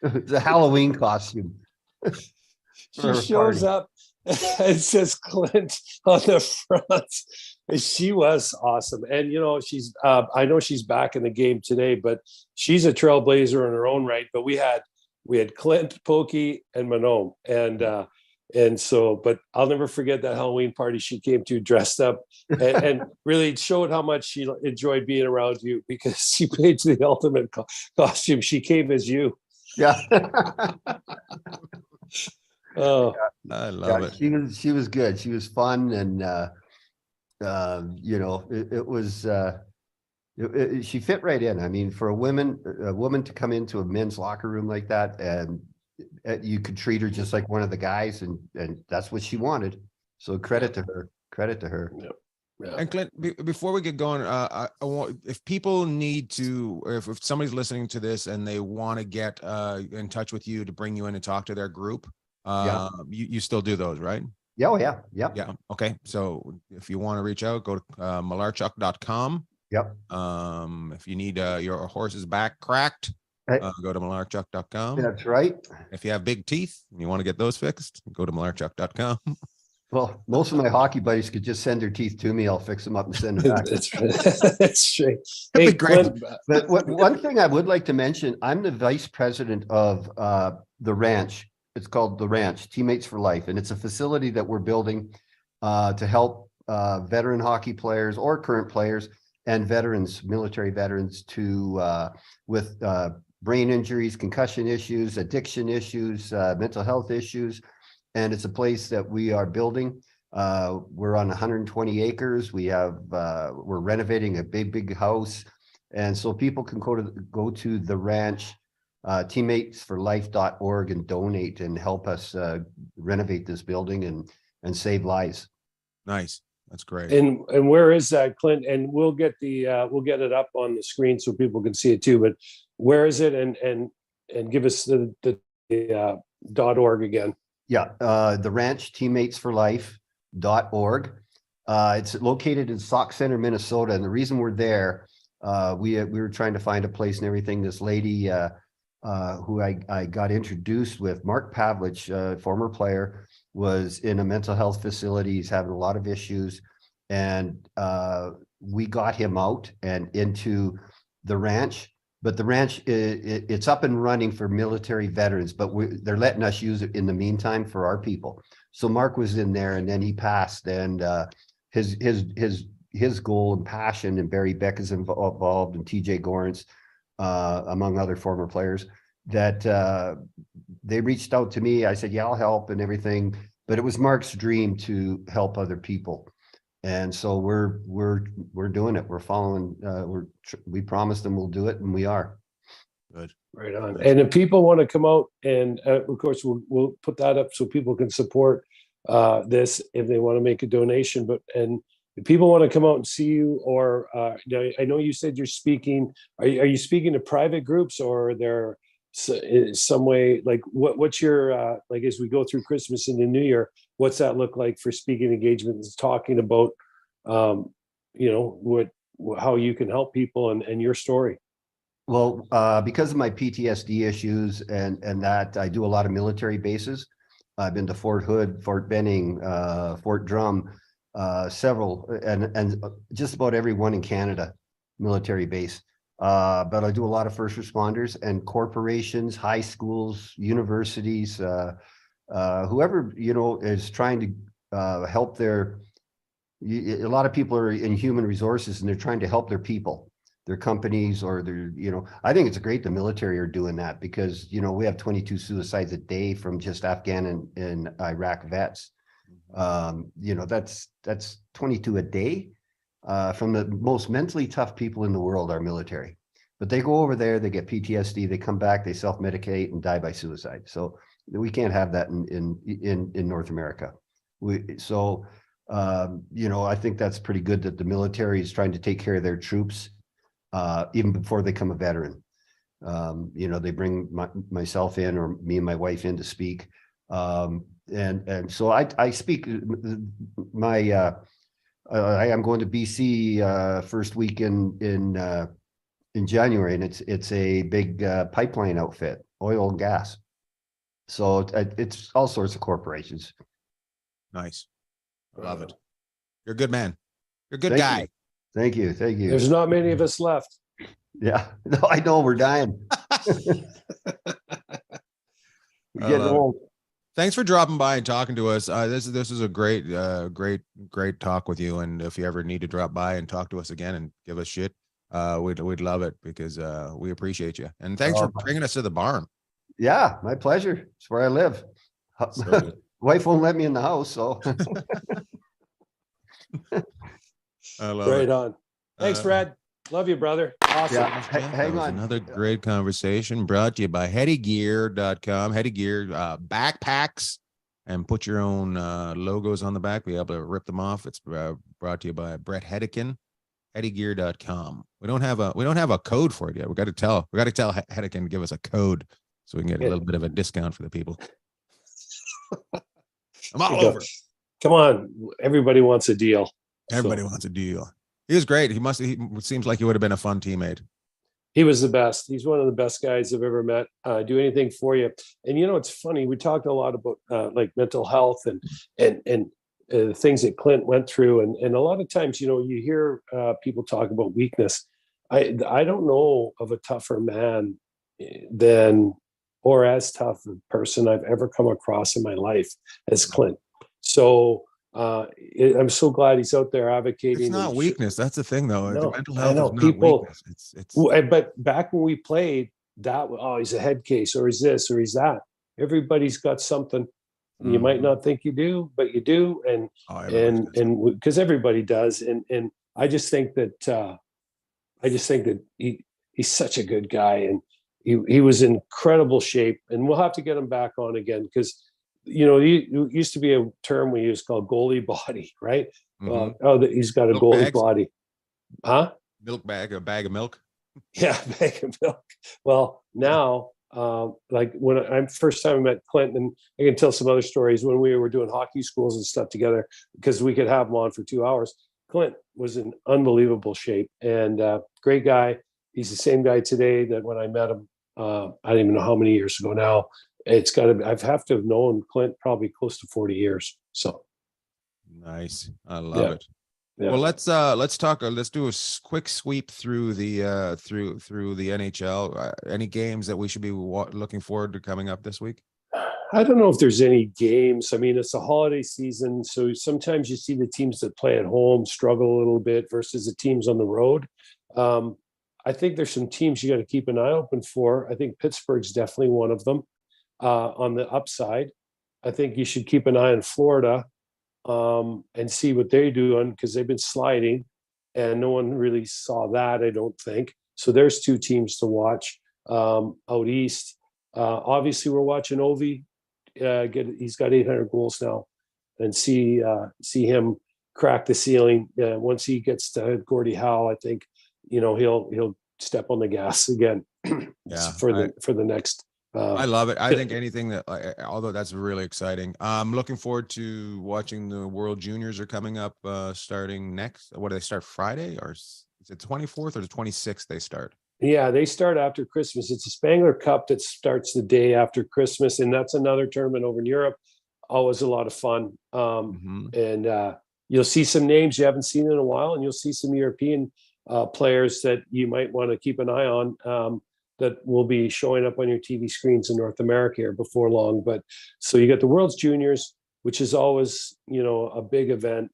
It's a Halloween costume. She shows up. It says Clint on the front. She was awesome. And, she's, I know she's back in the game today, but she's a trailblazer in her own right. But we had Clint, Pokey, and Manon. And so, but I'll never forget that Halloween party she came to dressed up and really showed how much she enjoyed being around you, because she paid to the ultimate costume. She came as you. Yeah. Oh, I love it. She was good. She was fun, and it was she fit right in. I mean, for a woman to come into a men's locker room like that, and you could treat her just like one of the guys, and that's what she wanted. So credit to her. Yeah. And Clint, before we get going, I want, if people need to, or if somebody's listening to this and they want to get in touch with you to bring you in and talk to their group, you still do those, right? Yeah. Okay. So if you want to reach out, go to malarchuk.com. Yep. If you need your horse's back cracked, go to malarchuk.com. That's right. If you have big teeth and you want to get those fixed, go to malarchuk.com. Well, most of my hockey buddies could just send their teeth to me. I'll fix them up and send them back. That's true. Hey, great. But one thing I would like to mention, I'm the vice president of the ranch. It's called The Ranch, Teammates for Life. And it's a facility that we're building to help veteran hockey players or current players and veterans, military veterans, with brain injuries, concussion issues, addiction issues, mental health issues. And it's a place that we are building. We're on 120 acres. We're renovating a big house. And so people can go to The Ranch, teammatesforlife.org, and donate and help us renovate this building and save lives. Nice. That's great. And where is that, Clint? And we'll get it up on the screen so people can see it too. But where is it? And give us the .org again. Yeah, The Ranch, teammatesforlife.org. It's located in Sauk Center, Minnesota. And the reason we're there, we were trying to find a place and everything. This lady who I got introduced with, Mark Pavlich, former player, was in a mental health facility. He's having a lot of issues, and we got him out and into The Ranch. But The Ranch, it's up and running for military veterans, but they're letting us use it in the meantime for our people. So Mark was in there, and then he passed, and his goal and passion, and Barry Beck is involved, and TJ Gorence, among other former players, that they reached out to me. I said, yeah, I'll help and everything. But it was Mark's dream to help other people. And so we're doing it. We're following, we promised them we'll do it, and we are. Good. Right on. And if people want to come out, and of course we'll put that up so people can support this if they want to make a donation. And if people want to come out and see you, or I know you said you're speaking. Are you speaking to private groups, or are there some way, like what's your like, as we go through Christmas and the New Year, what's that look like for speaking engagements, talking about how you can help people and your story? Well, because of my PTSD issues and that, I do a lot of military bases. I've been to Fort Hood, Fort Benning, Fort Drum, several, and just about every one in Canada, military base. But I do a lot of first responders and corporations, high schools, universities, whoever, is trying to help a lot of people are in human resources and they're trying to help their people, their companies, or I think it's great the military are doing that because, we have 22 suicides a day from just Afghan and Iraq vets. That's 22 a day from the most mentally tough people in the world, our military. But they go over there, they get PTSD, they come back, they self-medicate and die by suicide. So we can't have that in North America. I think that's pretty good that the military is trying to take care of their troops even before they become a veteran. They bring myself in or me and my wife in to speak. And so I speak I am going to BC first week in January, and it's a big pipeline outfit, oil and gas. So it's all sorts of corporations. Nice. I love it. You're a good man. You're a good Thank guy. you. Thank you. Thank you. There's not many of us left. Yeah. No, I know we're dying. We're getting old. Thanks for dropping by and talking to us. This is a great talk with you. And if you ever need to drop by and talk to us again and give us shit, we'd love it because we appreciate you. And thanks for bringing us to the barn. Yeah, my pleasure. It's where I live. So Wife won't let me in the house, so. I love Right it. on. Thanks, Fred. Love you, brother. Awesome. Yeah, That hang was on. another great conversation brought to you by headygear.com. Heady Gear backpacks, and put your own logos on the back. Be able to rip them off. It's brought to you by Brett Hedican. Headygear.com. We don't have a code for it yet. We got to tell Hedican to give us a code so we can get a little bit of a discount for the people. I'm all over. Come on. Everybody wants a deal. Everybody wants a deal. He was great. He seems like he would have been a fun teammate. He was the best. He's one of the best guys I've ever met. Do anything for you. And it's funny. We talked a lot about like mental health and things that Clint went through. And a lot of times, you hear people talk about weakness. I don't know of a tougher man than or as tough a person I've ever come across in my life as Clint. So I'm so glad he's out there advocating. It's not weakness. That's the thing, though. No, mental health is not people, weakness. It's. But back when we played, he's a head case, or he's this, or he's that. Everybody's got something. You might not think you do, but you do, and because everybody does. And I just think that he's such a good guy, and he was in incredible shape. And we'll have to get him back on again because. He used to be a term we used called goalie body, right? He's got a Milk goalie bags. Body. Huh? Milk bag, a bag of milk. Yeah, bag of milk. Well, now, like when I'm first time I met Clint, and I can tell some other stories when we were doing hockey schools and stuff together because we could have him on for 2 hours. Clint was in unbelievable shape and great guy. He's the same guy today that when I met him, I don't even know how many years ago now. It's got to. I've have to have known Clint probably close to 40 years. So nice. I love it. Yeah. Well, let's talk. Let's do a quick sweep through the through the NHL. Any games that we should be looking forward to coming up this week? I don't know if there's any games. I mean, it's a holiday season, so sometimes you see the teams that play at home struggle a little bit versus the teams on the road. I think there's some teams you got to keep an eye open for. I think Pittsburgh's definitely one of them. On the upside, I think you should keep an eye on Florida and see what they're doing because they've been sliding and no one really saw that, I don't think. So there's two teams to watch out east. Obviously, we're watching Ovi. He's got 800 goals now and see him crack the ceiling. Once he gets to Gordie Howe, I think, he'll step on the gas again for the next. I love it. I think anything that, although that's really exciting. I'm looking forward to watching the World Juniors are coming up, starting next. What do they start Friday, or is it 24th or the 26th they start? Yeah, they start after Christmas. It's a Spangler Cup that starts the day after Christmas, and that's another tournament over in Europe. always a lot of fun. Mhm. And you'll see some names you haven't seen in a while, and you'll see some European players that you might want to keep an eye on, that will be showing up on your TV screens in North America here before long. But so you got the World's Juniors, which is always, a big event.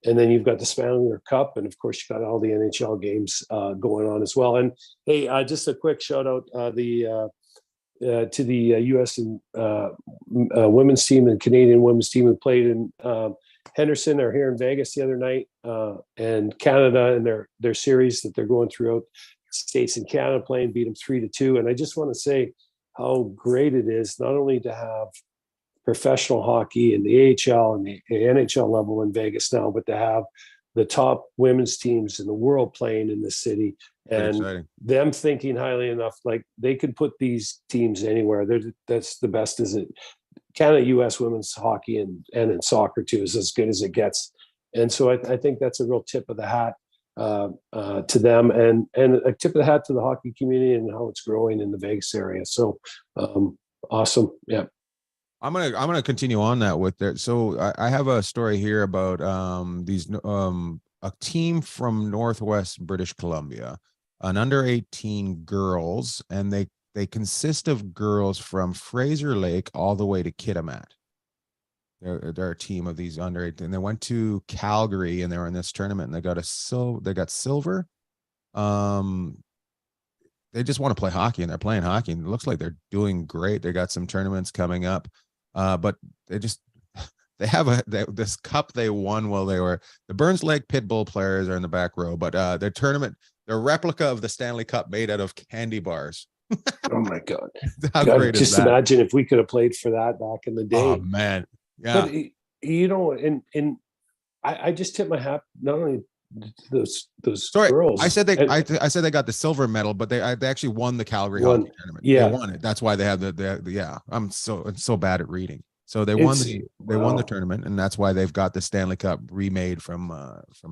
And then you've got the Spanier Cup, and of course you got all the NHL games going on as well. And hey, just a quick shout out to the U.S. and women's team and Canadian women's team who played in Henderson or here in Vegas the other night, and Canada and their series that they're going throughout States and Canada playing, beat them 3-2. And I just want to say how great it is not only to have professional hockey in the AHL and the NHL level in Vegas now, but to have the top women's teams in the world playing in the city, and them thinking highly enough, like they could put these teams anywhere. That's the best, is it? Canada, U.S. women's hockey and in soccer too is as good as it gets. And so I think that's a real tip of the hat to them, and a tip of the hat to the hockey community and how it's growing in the Vegas area. So awesome. Yeah. I'm gonna continue on that with that. So I have a story here about a team from Northwest British Columbia, an under 18 girls, and they consist of girls from Fraser Lake all the way to Kitimat. They're a team of these under 18. They went to Calgary and they were in this tournament and they got silver. They just want to play hockey and they're playing hockey and it looks like they're doing great. They got some tournaments coming up. But they have this cup they won while they were the Burns Lake Pitbull players are in the back row, but their tournament, their replica of the Stanley Cup made out of candy bars. Oh my God. How great is that? Imagine if we could have played for that back in the day. Oh man. Yeah. But and I just tip my hat not only those girls. I said they got the silver medal, but they actually won the Calgary hockey tournament. Yeah, they won it. That's why they have the I'm so bad at reading. So they won the tournament, and that's why they've got the Stanley Cup remade from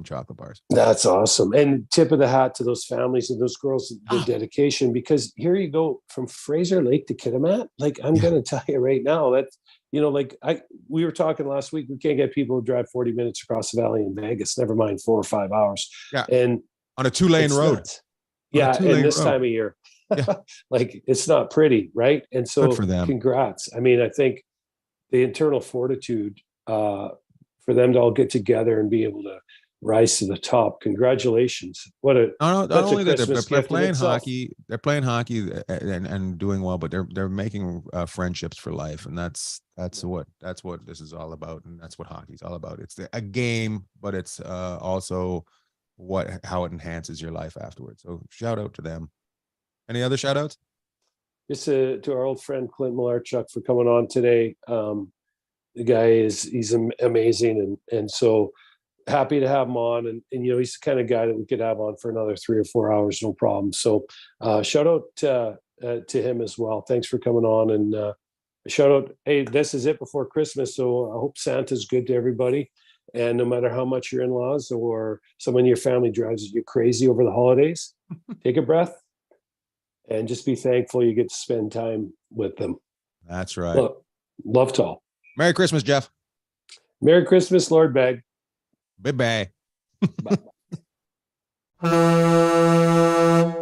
chocolate bars. That's awesome. And tip of the hat to those families and those girls, the dedication, because here you go from Fraser Lake to Kitimat. Like I'm gonna tell you right now that we were talking last week, we can't get people to drive 40 minutes across the valley in Vegas, never mind 4 or 5 hours. Yeah. And on a 2-lane road. Nuts. Yeah. And this time of year, like it's not pretty. Right. And so good for them. Congrats. I mean, I think the internal fortitude for them to all get together and be able to rise to the top. Congratulations. What a not only that they're playing hockey, and doing well, but they're making friendships for life. And that's what this is all about. And that's what hockey's all about. It's a game, but it's also how it enhances your life afterwards. So shout out to them. Any other shout outs? Just to our old friend Clint Malarchuk for coming on today. The guy he's amazing, and so happy to have him on. And he's the kind of guy that we could have on for another 3 or 4 hours, no problem. So shout out to him as well. Thanks for coming on, and shout out. Hey, this is it before Christmas, so I hope Santa's good to everybody. And no matter how much your in-laws or someone in your family drives you crazy over the holidays, take a breath. And just be thankful you get to spend time with them. That's right. Love to all. Merry Christmas, Jeff. Merry Christmas, Lord Bag. Bye-bye. Bye.